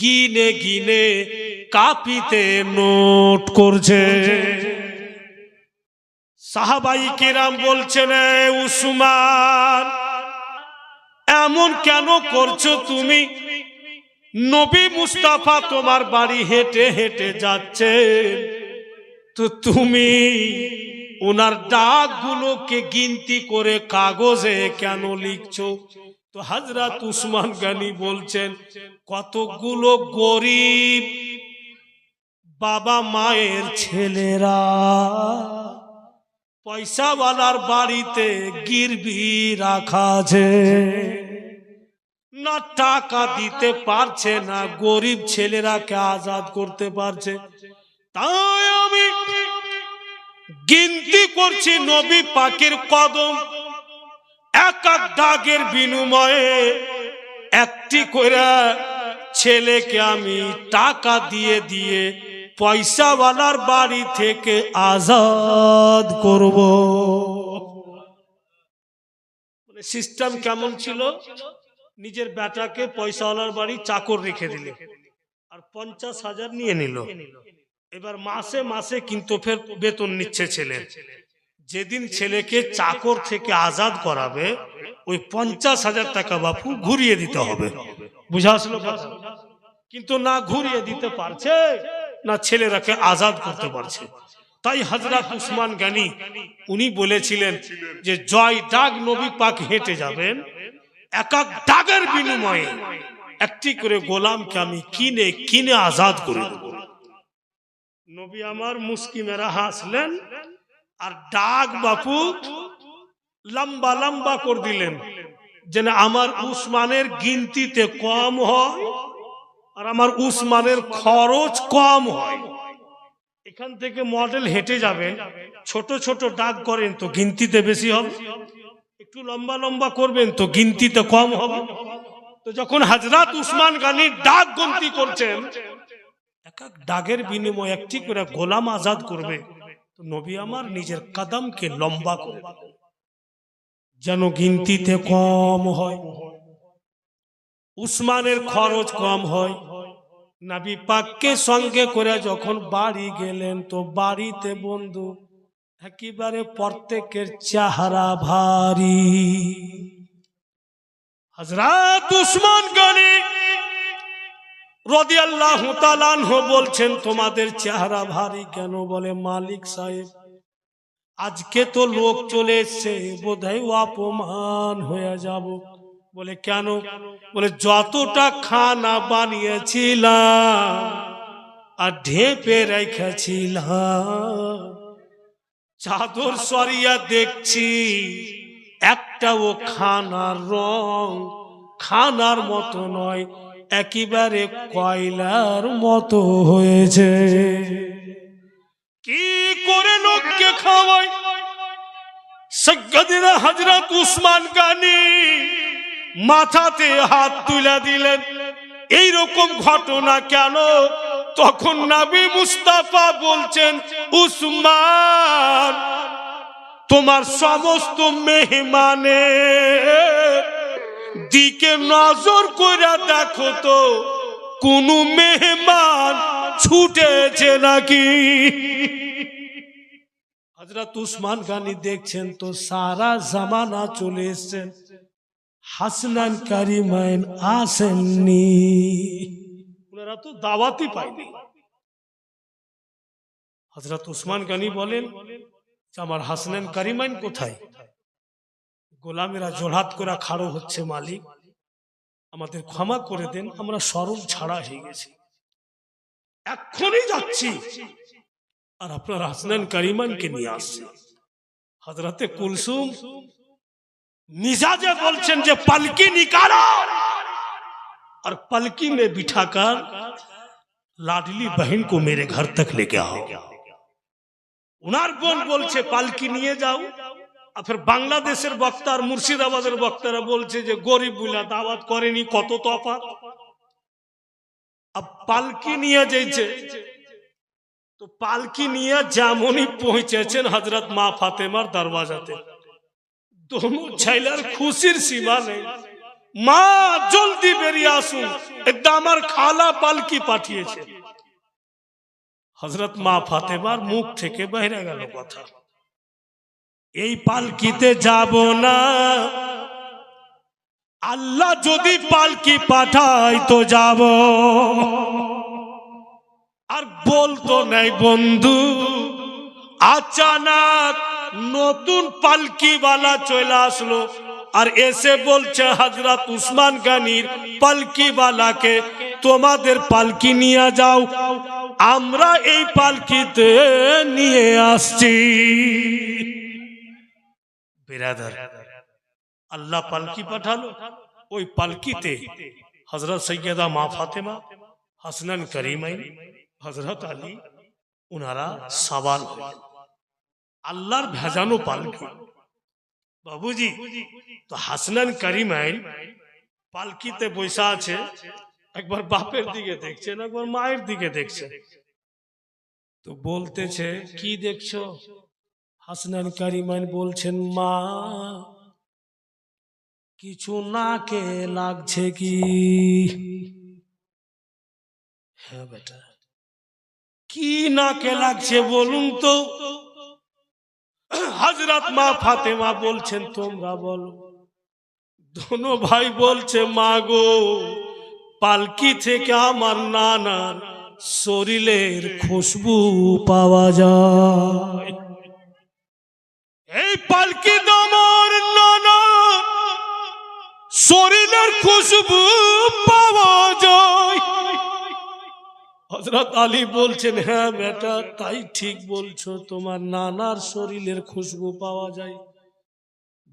গিনে গিনে কাপিতে নোট করছে। সাহাবাই কেরাম বলছেন, উসমান এমন কেন করছো তুমি? নবী মুস্তাফা তোমার বাড়ি হেঁটে হেঁটে যাচ্ছে, তো তুমি ওনার ডাকগুলোকে গিনতি করে কাগজে কেন লিখছো? তো হযরত উসমান গনি বলছেন, কতগুলো গরিব বাবা মায়ের ছেলেরা পয়সাওয়ালার বাড়িতে গিরবি রাখা আছে, না টাকা দিতে পারছে, না গরিব ছেলেরাকে আজাদ করতে পারছে। তাই আমি গিনতি করছি নবী পাকের কদম, এক এক দাগের বিনিময়ে একটি করে ছেলেকে আমি টাকা দিয়ে দিয়ে পয়সাওয়ালার বাড়ি থেকে আজাদ করব। সিস্টেম কেমন ছিল? নিজের বেটাকে পয়সাওয়ালার বাড়ি চাকর রেখে দিলে আর 50,000 নিয়ে নিল। এবার মাসে মাসে কিন্তু ফের বেতন নিচ্ছে ছেলে। যেদিন ছেলেকে চাকর থেকে আজাদ করাবে ওই 50,000 টাকা বাপু ঘুরিয়ে দিতে হবে। বুঝা আসলো কথা? কিন্তু না ঘুরিয়ে দিতে পারছে, না ছেলেরাকে আজাদ করতে পারছে। তাই হযরত উসমান গনি উনি বলেছিলেন যে জয় ডাক নবী পাক হেঁটে যাবেন, এক এক ডাকের বিনিময়ে একটি করে গোলামকে আমি কিনে কিনে আজাদ করে দেব। নবী আমার মুস্কি মেরা হাসলেন আর ডাক বাপু লম্বা লম্বা করে দিলেন, যেন আমার উসমানের গিনতিতে কম হয় আর আমার উসমানের খরচ কম হয়। এখান থেকে মডেল হেঁটে যাবেন, ছোট ছোট ডাক করেন তো গিনতিতে বেশি হবে, একটু লম্বা লম্বা করবেন তো গিনতিতে কম হবে। তো যখন হযরত উসমান গনি ডাক গন্তি করছেন, এক এক ডাকের বিনিময়ে একটি করে গোলাম আজাদ করবে, তো নবী আমার নিজের কদমকে লম্বা করে দিলেন যেন গিনতিতে কম হয়, উসমানের খরচ কম হয়। নবী পাককে সঙ্গে করে যখন বাড়ি গেলেন, তো বাড়িতে বন্ধু একেবারে প্রত্যেকের চেহারা ভারী। হযরত উসমান গনি রাদিয়াল্লাহু তাআলা আনহু বলছেন, তোমাদের চেহারা ভারী কেন? বলে মালিক সাহেব আজকে তো লোক চলে এসছে, বোধহয় অপমান হয়ে যাব। বলে কেন? বলে যতটা খানা বানিয়েছিলাম আর ঢেপে রেখেছিলাম, চাদর সরিয়া দেখছি একটাও খানার রং খানার মতো নয়, একেবারে কয়লার মতো হয়েছে। কি করে লোককে খাওয়াই? সাইয়্যিদনা হযরত উসমান গনি মাথাতে হাত তুলে দিলেন, এই রকম ঘটনা কেন? তখন নবী মুস্তাফা বলছেন, উসমান তোমার সমস্ত মেহমানের দিকে নজর করে দেখো তো কোন মেহমান ছুটেছে নাকি। হযরত উসমান গনি দেখছেন তো সারা জামানা চলে এসেছেন, হাসনান কারিমাইন আসেননি, ওনারা তো দাওয়াতই পায়নি। হযরত উসমান গনি বলেন, আমার হাসনান কারিমাইন কোথায়? গোলামেরা জোড়হাত করে খাড়ো হচ্ছে, মালিক আমাদের ক্ষমা করে দেন, আমরা শরম ছাড়া হয়ে গেছি, এক্ষুনি যাচ্ছি আর আপনার হাসনান কারিমানকে নিয়ে আসছে। হযরতে কুলসুম मिजाजे बोलছেন যে পালকি निकालो और पलकी में बिठाकर लाडली बहन को मेरे घर तक लेके आओ। उनार बोन बोलছে পালকি নিয়ে যাও। আর ফের বাংলাদেশের বক্তা আর মুর্শিদাবাদের বক্তারা বলছে যে গরিব বুলা দাওয়াত করেনি, কত তফাৎ। अब পালকি নিয়ে যাইছে, তো পালকি নিয়ে যেমনই পৌঁছেছেন হযরত মা ফাতেমার দরওয়াজাতে, दोनों छैलार खुशिर सीमा नहीं। माँ जल्दी बेरिये आसुन, एकटा आमार खाला पालकी पाठिয়েছে। हजरत माँ फातेमार मुख থেকে বাইরে গেল কথা, এই পালকিতে যাব না, আল্লাহ যদি পালকি পাঠায় তো যাব। আর বলতো নাই বন্ধু, अचानक নতুন পালকিওয়ালা চলে আসলো আর এসে বলছে হযরত উসমান গনির পালকিওয়ালাকে, তোমাদের পালকি নিয়ে যাও, আমরা এই পালকিতে নিয়ে আসছি। বিরাদার, আল্লাহ পালকি পাঠালো, ওই পালকিতে হযরত সৈয়দা মা ফাতেমা, হাসনান করিমাইন, হযরত আলী উনারা সওয়াল হলেন। আল্লাহর ভেজানো পালকি বাবুজি। তো হাসনান করিমাইন পালকিতে বসে আছে একবার বাপের দিকে দেখছেন, একবার মায়ের দিকে দেখছেন। তো বলতেছে কি দেখছো? হাসনান কারিমান বলছেন, মা কিছু নাকে লাগছে কি? হ্যাঁ বেটা, কি নাকে লাগছে বলুন তো? হযরত মা ফাতেমা বলছেন, তোমরা বলো। দোনো ভাই বলছে, মা গো, পালকি থেকে আমার নানার শরীরের খুশবু পাওয়া যায়। এই পালকি আমার নানা শরীরের খুশবু পাওয়া যায়। হযরত আলী বলছেন, হ্যাঁ বেটা, তাই ঠিক বলছো, তোমার নানার শরীরের খুশবু পাওয়া যায়।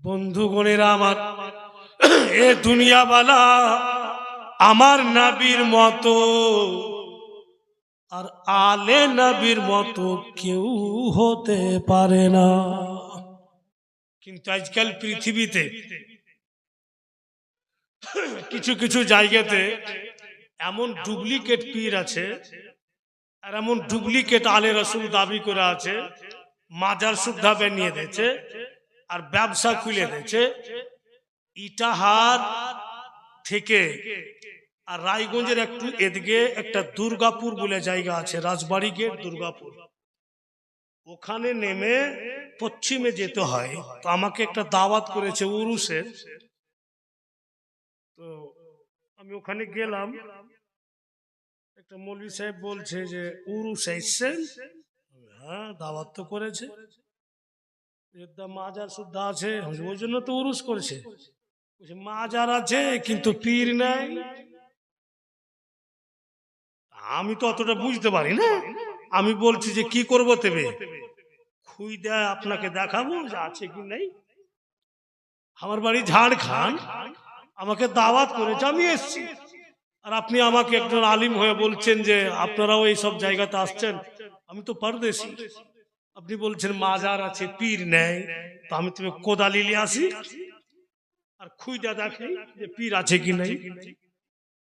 বন্ধুগণেরা আমার, এ দুনিয়াওয়ালা আমার নবীর মতো আর আলে নবীর মতো কেউ হতে পারে না। কিন্তু আজকাল পৃথিবীতে কিছু কিছু জায়গাতে এমন ডুপ্লিকেট পীর আছে আর এমন ডুপ্লিকেট আলে রাসূল দাবি করে আছে, মাজার সুদ্ধা বানিয়ে দিয়েছে আর ব্যবসা খুলে দিয়েছে। ইটাহার থেকে আর রায়গঞ্জের একটু এদিকে একটা দুর্গাপুর বলে জায়গা আছে, রাজবাড়ি গেট দুর্গাপুর, ওখানে নেমে পশ্চিমে যেতে হয়। তো আমাকে একটা দাওয়াত করেছে উরুসের, তো আমি ওখানে গেলাম। একটা মৌলভী সাহেব বলছে যে উরুস এসছেন? হ্যাঁ, দাওয়াত তো করেছে, মাজার শুদ্ধ আছে, ওই জন্য তো উরুস করেছে। মাজার আছে কিন্তু পীর নাই। আমি তো অতটা বুঝতে পারি না। আমি বলছি যে কি করব তেবে, খুই দেয় আপনাকে দেখাবো যে আছে কি নাই। আমার বাড়ি ঝাড়খণ্ড, আমাকে দাওয়াত করেছে, আমি এসছি, আর আপনি আমাকে একজন আলিম হয়ে বলছেন যে আপনারাও এই সব জায়গাতে আসছেন। আমি তো পারদেশি, আপনি বলছেন মাজার আছে পীর নেই, তো আমি তুমি কোদালি নিয়ে আসি আর খুইটা দেখি যে পীর আছে কি নাই।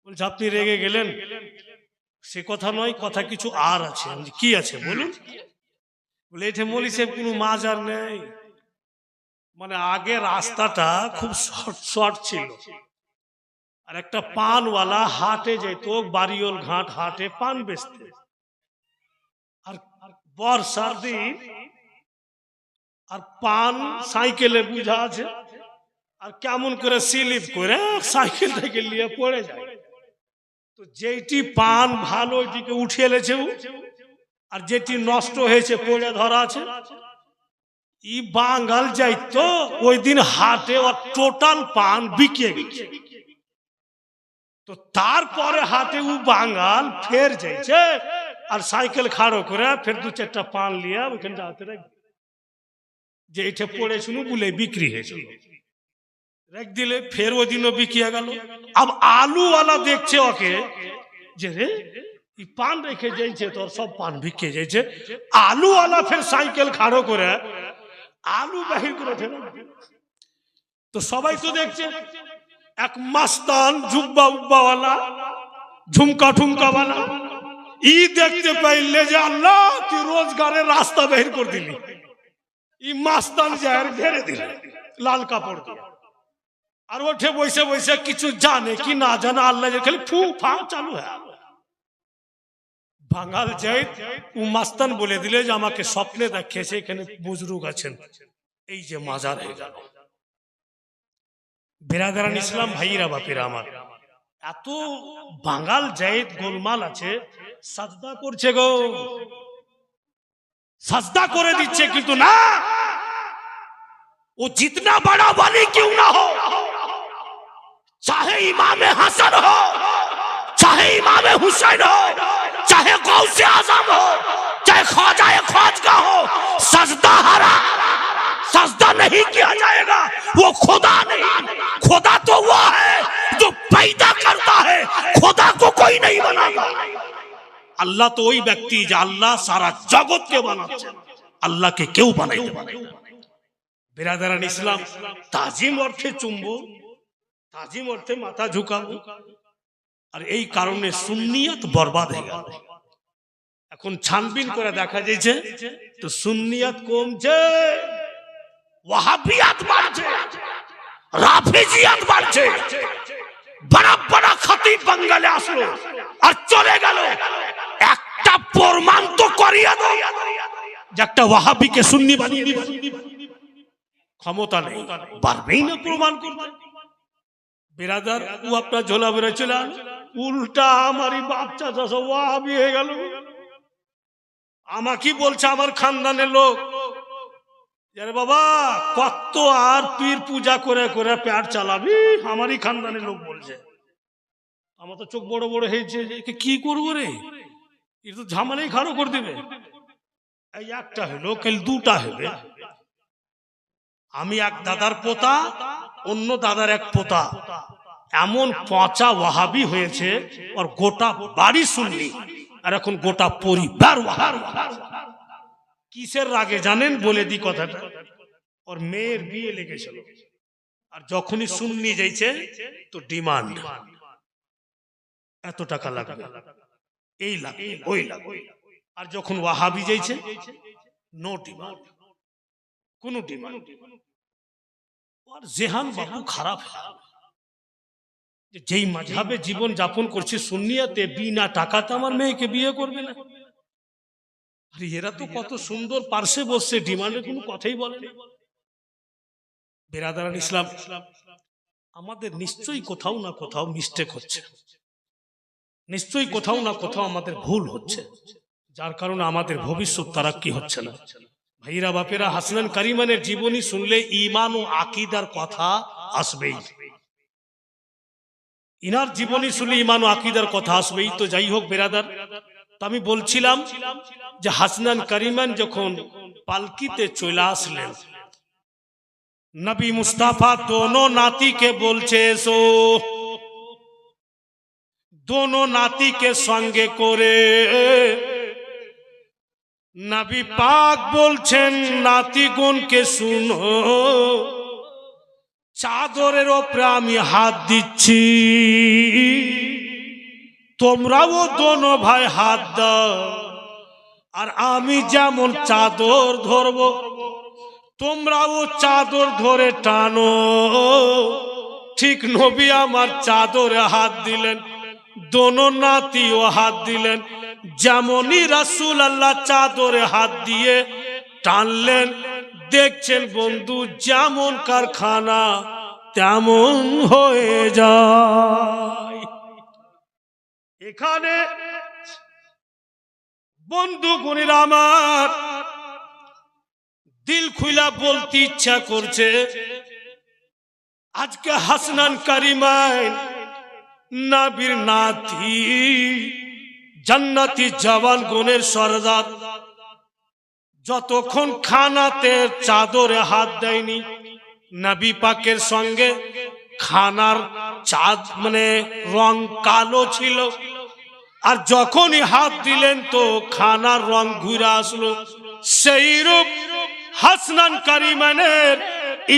বলছে আপনি রেগে গেলেন, সে কথা নয়, কথা কিছু আর আছে। কি আছে বলুন? বলে এটা মৌলভী সাহেব কোনো মাজার নেই। মানে আগে রাস্তাটা খুব শর্ট ছিল, আর একটা পানওয়ালা হাটে যেত, বাড়িওল ঘাট হাটে পান বেচতে, আর বর্ষার দিন আর পান সাইকেলে বুঝা আছে, আর কেমন করে স্লিপ করে সাইকেল থেকে নিয়ে পড়ে যায়। তো যেটি পান ভালো ওইটিকে উঠিয়ে এলেছে, আর যেটি নষ্ট হয়েছে পড়ে ধরা আছে। ই বাঙ্গাল যাইতো ওই দিন হাটে, ওর টোটাল পান বিকে গেছে। তো তারপরে হাটে ও বাঙ্গাল ফের যাইছে, আর সাইকেল খাড়ো করে ফের দু চারটা পান লিয়া ওইখানে যাতে রাখবে, যে এটা পড়ে শুনু বলে বিক্রি হয়েছিল, রেখ দিলে ফের ওই দিনও বিকিয়া গেল। আব আলুওয়ালা দেখছে ওকে যে রে পান রেখে যাইছে, তোর সব পান বিকে যাইছে। আলুওয়ালা ফের সাইকেল খাড়ো করে আলু বাহির করে ফেলে। তো সবাই তো দেখছে, এক মাস্তান জুব্বা উব্বাওয়ালা, ঝুমকা ঠুমকাওয়ালা, ই দেখতে পাইলে যে আল্লাহ তুই রোজগারের রাস্তা বাহির করে দিলি। ই মাস্তান যার ঘেরে দিল লাল কাপড় দিয়ে, আর ওঠে বসে বসে কিছু জানে কি না জানে, আল্লাহ খালি ফু ফা চালু হয়। বাঙাল যাই ও মাস্তান বলে দিলে যে আমাকে স্বপ্নে দেখিয়েছে এখানে বুজরুগ আছেন, এই যে মাজার হয়ে গেল। বেরাদারান ইসলাম ভাইরা বাপেরা আমার, এত বাঙাল জায়েদ গোলমাল আছে, সাজদা করছে গো, সাজদা করে দিচ্ছে, কিন্তু না, वो जितना बड़ा वली क्यों ना हो, चाहे इमाम हसन हो, चाहे इमाम हुसैन हो, चाहे गौसे आजम हो, चाहे ख्वाजा ख्वाजगा हो, सजदा हरा सजदा नहीं किया जाएगा। वो खुदा नहीं, खुदा तो वो है जो पैदा करता है, खुदा को कोई नहीं बनाता। अल्लाह तो वही व्यक्ति जो अल्लाह सारा जगत के बनाते, अल्लाह के क्यों बनाते। बिरादरान इस्लाम, ताजिम अर्थे चुम्बो, ताजिम अर्थे माथा झुकाबो, আর এই কারণে সুন্নিয়ত বরবাদ হয়ে গেল। এখন ছানবিন করে দেখা যাচ্ছে তো সুন্নিয়ত কমছে, ওয়াহাবিয়াত বাড়ছে, রাফিজিয়াত বাড়ছে। বড় বড় খতিব বাঙালি আসলো আর চলে গেল। একটা প্রমাণ তো করিয়ে দাও যে একটা ওয়াহাবিকে সুন্নি বানিয়ে দিবে। ক্ষমতা নেই, পারবেই না প্রমাণ করতে। বিরাদার ও আপনার ঝোলা বেড়ে চলে উল্টা আমারই বাচ্চা চাষা ওয়াহাবি হয়ে গেল। আমাকে বলছে আমার খানদানের লোক, আরে বাবা কত আর পীর পূজা করে করে পেট চালাবি, আমারই খানদানের লোক বলছে। আমার তো চোখ বড় বড় হয়েছে, কি করবো রে, এর তো ঝামেলাই খাড়ো করে দেবে। এই একটা হলো, কাল দুটা হবে। আমি এক দাদার পোতা, অন্য দাদার এক পোতা, এমন পচা ওয়াহাবি হয়েছে আর গোটা বাড়ি সুন্নি, আর এখন গোটা পরিবার ওয়াহাবি। কিসের রাগে জানেন? বলে দি কথাটা। ওর মেয়ের বিয়ে লেগেছিল, আর যখনই সুন্নি যাইছে তো ডিমান্ড, এত টাকা লাগবে, এই লাগবে, ওই লাগবে। আর যখন ওয়াহাবি যাইছে নো ডিমান্ড, কোন ডিমান্ড। আর জেহান বাবু খারাপ, যেই মাযহাবে জীবন যাপন করছে সুন্নিয়াতে, বিনা টাকাতে আমার মেয়েকে বিয়ে করবে না। আর এরা তো কত সুন্দর পার্শ্বে বসছে, ডিমান্ডের কোনো কথাই বলে না। বেরাদারান ইসলাম, আমাদের নিশ্চয়ই কোথাও না কোথাও মিস্টেক হচ্ছে, নিশ্চয়ই কোথাও না কোথাও আমাদের ভুল হচ্ছে, যার কারণে আমাদের ভবিষ্যৎ তারাক্কি হচ্ছে না। ভাইরা বাপেরা, হাসনান কারিমানের জীবনী শুনলে ঈমান ও আকীদার কথা আসবেই। ইনার জীবনী শুনলে ঈমান ও আকীদার কথা আসবেই। তো যাই হোক বেরাদার, তো আমি বলছিলাম যে হাসনান কারিমান যখন পালকিতে চলে আসলেন, নবী মুস্তাফা দোনো নাতিকে বলছে এসো, দোনো নাতিকে সঙ্গে করে নবী পাক বলছেন নাতিগণকে শুনো, চাদরের ওপরে আমি হাত দিচ্ছি, তোমরাও দোনো ভাই হাত দাও। আর আমি যেমন চাদর ধরবো, তোমরাও চাদর ধরে টানো। ঠিক নবী আমার চাদরে হাত দিলেন, দোনো নাতিও হাত দিলেন। যেমনই রাসূলুল্লাহ চাদরে হাত দিয়ে টানলেন, দেখছেন বন্ধু যেমন কারখানা তেমন হয়ে যায়। এখানে বন্ধু গুণীরা আমার দিল খুলা বলতে ইচ্ছা করছে, আজকে হাসনান কারিমাইন নবীর নাতি, জান্নাতি জওয়ান গুণের সরদার, যতক্ষণ খানাতে চাদরে হাত দেয়নি, নবী পাকের সঙ্গে খানার চাঁদ মানে রং কালো ছিল, আর যখনই হাত দিলেন তো খানার রং ঘুরে আসলো। সেই রূপ হাসনান কারিমানের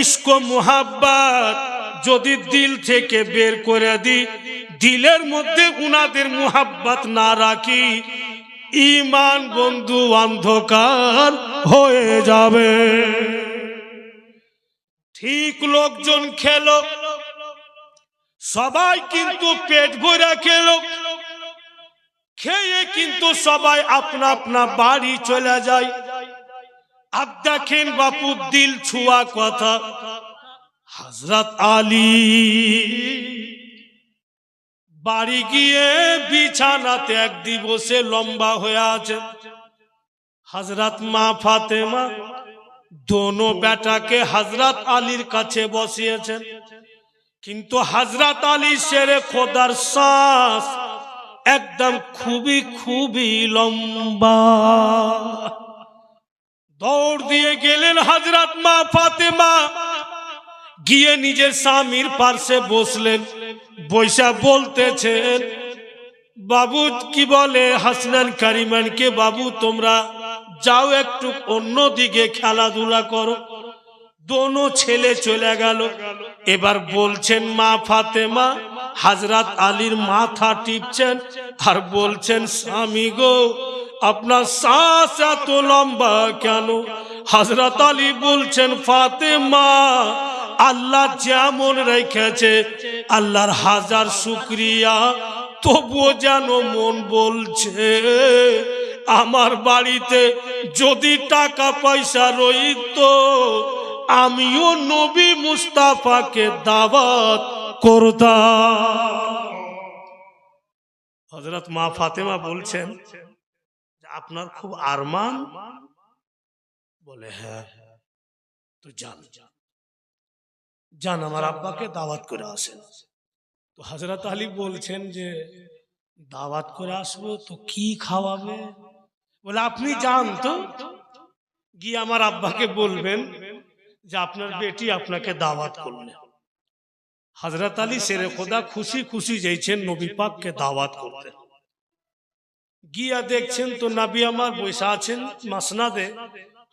ইশক মুহাব্বত যদি দিল থেকে বের করে দি, দিলের মধ্যে উনাদের মুহাব্বত না রাখি, ঈমান বন্ধু অন্ধকার হয়ে যাবে। ঠিক লোকজন খেলো, সবাই কিন্তু পেট ভরে খেলো, খেয়ে কিন্তু সবাই আপনা আপনা বাড়ি চলে যায়। আব দেখেন বাপু দিল ছুয়া কথা, হযরত আলী বাড়ি গিয়ে বিছানাতে এক দিবসে লম্বা হয়ে আছে। হযরত মা ফাতেমা দোনো বেটাকে হযরত আলীর কাছে বসিয়েছেন, কিন্তু হযরত আলী শেরে খোদার শ্বাস একদম খুবই খুবই লম্বা। দৌড় দিয়ে গেলেন হযরত মা ফাতেমা, গিয়ে নিজের স্বামীর পাশে বসলেন, বৈশা বলতেছেন, বাবু কি বলে হাসনান কারিমানকে, বাবু তোমরা যাও একটু অন্যদিকে খেলাধুলা করো। দোনো ছেলে চলে গেল। এবার বলছেন মা ফাতেমা, হযরত আলীর মাথা টিপছেন আর বলছেন, স্বামী গো আপনার শ্বাস এত লম্বা কেন? হযরত আলী বলছেন, ফাতেমা আল্লাহ যেমন রেখেছে আল্লাহর হাজার শুকরিয়া, তবুও যেন মন বলছে আমার বাড়িতে যদি টাকা পয়সা রইত আমিও নবী মুস্তাফাকে দাওয়াত করতাম। হযরত মা ফাতেমা বলছেন, আপনার খুব আরমান? বলে হ্যাঁ। তো যান যান আমার আব্বাকে দাওয়াত করে আসেন। তো হযরত আলী বলছেন যে দাওয়াত করে আসবো তো কি খাওয়াবে? বলে আপনি যান তো, গিয়ে আমার আব্বাকে বলবেন যে আপনার বেটি আপনাকে দাওয়াত করলেন। হযরত আলী শেরে খোদা খুশি খুশি যাইছেন নবী পাককে দাওয়াত করতে। গিয়া দেখছেন তো নবী আমার বসে আছেন মাসনাদে,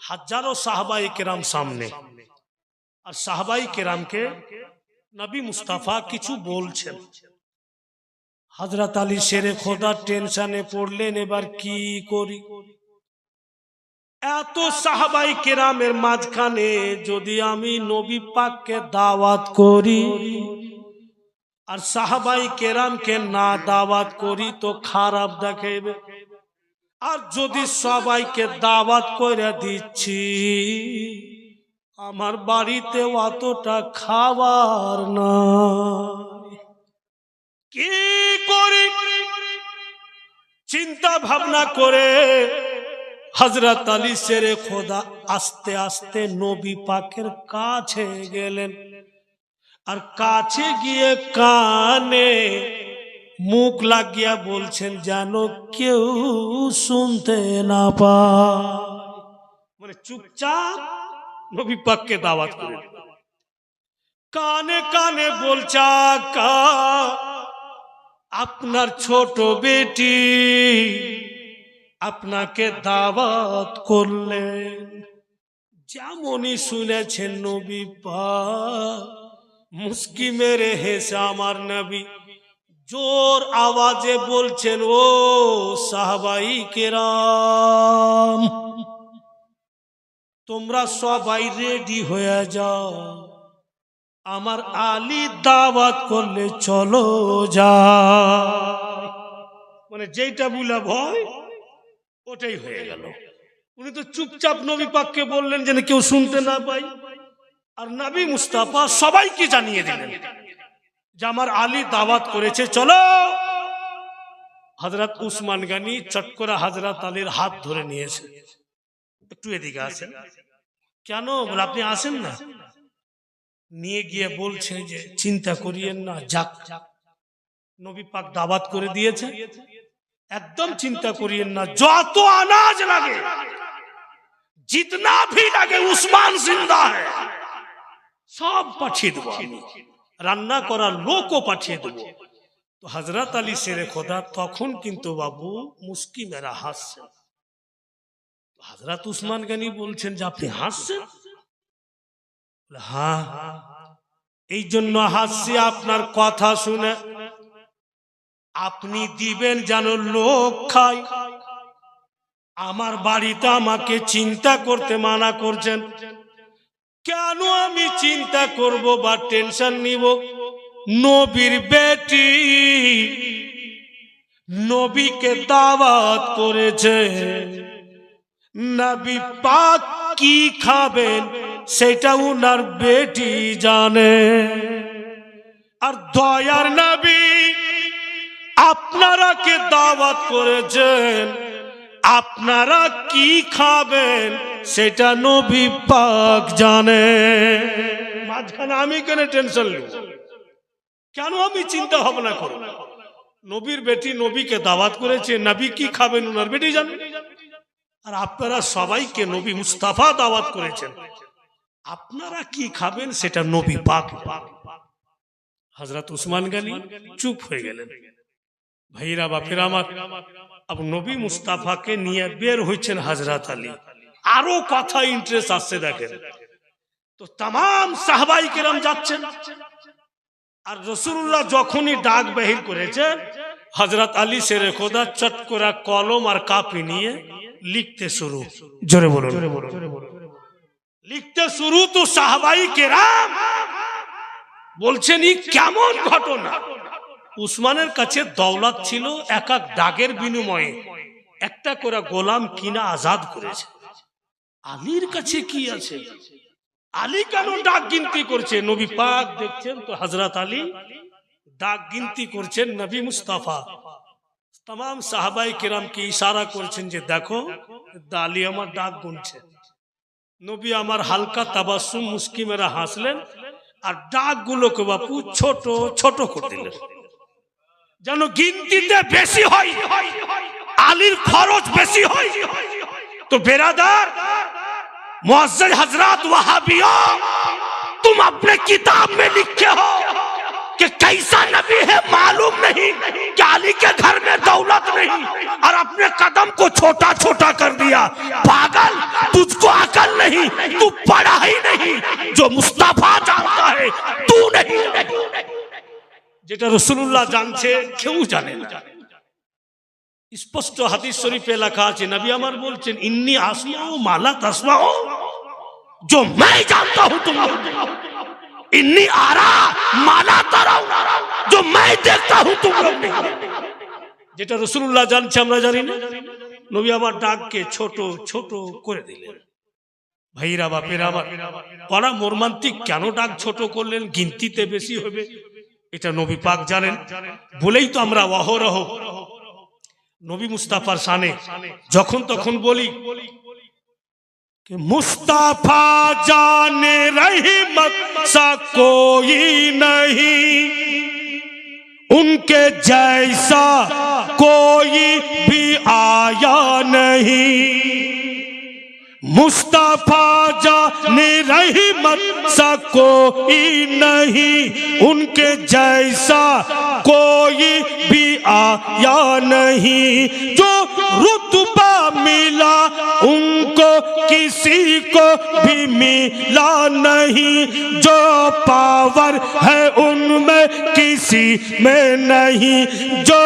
হাজারো সাহাবায়ে কেরাম সামনে, আর সাহাবায়ে কেরামকে নবী মুস্তাফা কিছু বলছেন। হযরত আলী শেরে খোদা টেনশনে পড়লেন, এবার কি করি? এত সাহাবায়ে কেরামের মাঝখানে যদি আমি নবী পাককে দাওয়াত করি আর সাহাবায়ে কেরামকে না দাওয়াত করি তো খারাপ দেখাবে, আর যদি সবাইকে দাওয়াত করে দিচ্ছি আমার বাড়িতে অতটা খাবার না, কি করি? চিন্তা ভাবনা করে হযরত আলী শেরে খোদা আস্তে আস্তে নবী পাকের কাছে গেলেন, আর কাছে গিয়ে কানে মুখ লাগিয়া বলছেন যেন কেউ শুনতে না পায়, মানে চুপচাপ নবী পাককে দাওয়াত করে কানে কানে বলছে, আকা আপনার ছোট বেটি আপনাকে দাওয়াত করলেন। যেমনই শুনেছেন নবী পাক মুস্কি মেরে হেসে আমার নবী জোর আওয়াজে বলছেন, ও সাহাবায়ে কেরাম তোমরা সবাই রেডি হয়ে যাও, আমার আলী দাওয়াত করলে চলো যা। মানে যেটা বলা ভয় ওটাই হয়ে গেল। উনি তো চুপচাপ নবী পাককে বললেন যেন কেউ শুনতে না পায়, আর নবী মুস্তাফা সবাইকে জানিয়ে দিলেন যে আমার আলী দাওয়াত করেছে চলো। হযরত উসমান গনি চট করে হযরত আলীর হাত ধরে নিয়েছে, একটু এদিকে আসেন। কেন? বলে আপনি আসেন না। নিয়ে গিয়ে বলছে যে চিন্তা করিয়েন না, যাক নবী পাক দাওয়াত করে দিয়েছে, একদম চিন্তা করিয়েন না, যত আনাজ লাগে जितना भी लगे उस्मान जिंदा है सब পাঠিয়ে দেব, আমি রান্না করার লোকও পাঠিয়ে দেব। তো হযরত আলী শেরে খোদা তখন কিন্তু বাবু মুস্কি মেরা হাসছেন। হযরত উসমান গনি বলছেন যে আপনি হাসছেন? হ্যাঁ, এই জন্য হাসছি আপনার কথা শুনে, আপনি দিবেন যেন লোক খায়, আমার বাড়িতে আমাকে চিন্তা করতে মানা করছেন। কেন আমি চিন্তা করব বা টেনশন নিব? নবীর বেটি নবীকে দাওয়াত করেছে, নবী পাক কি খাবেন সেটা উনার বেটি জানে, আর দয়ার নবী আপনারা কে দাওয়াত করেছেন, আপনারা কি খাবেন সেটা নবী পাক জানে। মাঝখানে আমি কেন টেনশন নেব? কেন আমি চিন্তা ভাবনা করব? নবীর বেটি নবীকে দাওয়াত করেছে, নবী কি খাবেন উনার বেটি জানে, আর আপনারা সবাইকে নবী মুস্তাফা দাওয়াত করেছেন, আপনারা কি খাবেন সেটা নবী পাক। হযরত উসমান গনি চুপ হয়ে গেলেন। ভাইরা বাপেরা আমার, अब नबी मुस्ताफा के निये बेर হইছেন হযরত আলী। আরো কথা ইন্টারেস্ট আসছে দেখেন। তো तमाम সাহাবায়ে কেরাম যাচ্ছেন, আর রাসূলুল্লাহ যখনই ডাক বাহির করেছেন, হযরত আলী শেরে খোদা চট করে কলম আর কাপি নিয়ে লিখতে শুরু। জোরে বলুন। লিখতে শুরু তো সাহাবাই কেরাম বলছেন এই কেমন ঘটনা। উসমানের কাছে দৌলত ছিল, এক এক ডাকের বিনিময়ে একটা করে গোলাম কিনা আজাদ করেছে। আলীর কাছে কি আছে? আলী কেন ডাক গিনতি করছে? নবী পাক দেখছেন তো হযরত আলী ডাক গিনতি করছেন। নবী মুস্তাফা तमाम সাহাবায়ে কেরামকে ইশারা করছেন যে দেখো আলী আমার ডাক গুনছে। নবী আমার হালকা তাবাসসুম মুস্কি মেরা হাসলেন আর ডাকগুলোকে বাপু ছোট ছোট করে দিলেন যেন গিনতিতে বেশি হয়, আলীর খরচ বেশি হয়। तो बेरादार मुअज़्ज़ज़ हज़रात वहाबियों, तुम अपने किताब में लिखे हो कि कैसा नबी है मालूम नहीं कि अली के घर में दौलत नहीं और अपने कदम को छोटा छोटा कर दिया। पागल, तुझको अकल नहीं, तू पढ़ा ही नहीं। जो मुस्तफा जानता है तू नहीं। যেটা রাসূলুল্লাহ জানছে কেউ জানে না। স্পষ্ট হাদিস শরীফে লেখা আছে, নবী আমার বলছেন ইন্নী আসমাউ মা লা তাসমাউ, जो मैं जानता हूं तुम लोग, इन्नी आरा मा ला तराउ, जो मैं देखता हूं तुम लोग नहीं। যেটা রাসূলুল্লাহ জানছে আমরা জানি না। নবী আমার ডাককে ছোট ছোট করে দিলেন। ভাইরা বাপেরা আমার, বড় মর্মান্তিক কেন ডাক ছোট করলেন? গিনতিতে বেশি হবে এটা নবী পাক জানেন বলেই তো আমরা অহরহ নবী মুস্তাফার শানে যখন তখন বলি कि मुस्ताफा जाने रहमत सा कोई नहीं, उनके जैसा कोई भी आया नहीं। मुस्ताफा जाने रहमत सा कोई नहीं, उनके जैसा कोई भी आया नहीं। जो रुतबा मिला उनको किसी को भी मिला नहीं, जो पावर है उनमें किसी में नहीं, जो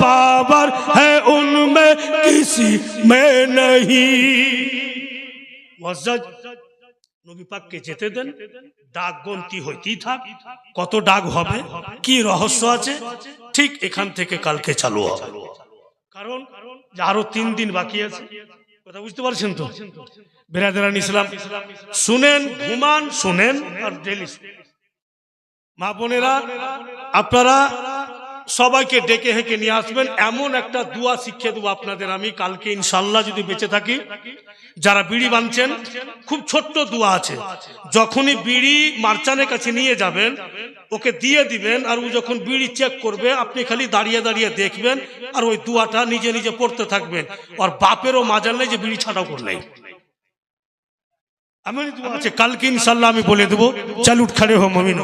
पावर है उनमें किसी में नहीं। মুআজ্জাজ নবী পাককে যেতে দেন, ডাক গন্তি হইতেই থাক। কত ডাক হবে, কি রহস্য আছে, ঠিক এখান থেকে কালকে চালু হবে। কারণ আরো 3 দিন বাকি আছে। কথা বুঝতে পারছেন তো? বিরাদরান ইসলাম শুনেন, ঘুমান শুনেন আর ডেলি মা বোনেরা আপনারা সবাইকে ডেকে হেঁকে নিয়ে আসবেন। এমন একটা দোয়া শিখিয়ে দেবো আপনাদের আমি কালকে ইনশাআল্লাহ যদি বেঁচে থাকি। যারা বিড়ি বানছেন খুব ছোট্ট দোয়া আছে, যখনই বিড়ি মার্চানের কাছে নিয়ে যাবেন ওকে দিয়ে দিবেন আর ও যখন বিড়ি চেক করবে আপনি খালি দাঁড়িয়ে দাঁড়িয়ে দেখবেন আর ওই দোয়াটা নিজে নিজে পড়তে থাকবেন। আর বাপেরও মাজাল নেই যে বিড়ি ছাড়াও করলে এমন দোয়া আছে, কালকে ইনশাআল্লাহ আমি বলে দেবো। চল উঠ খড়ে হো মুমিন।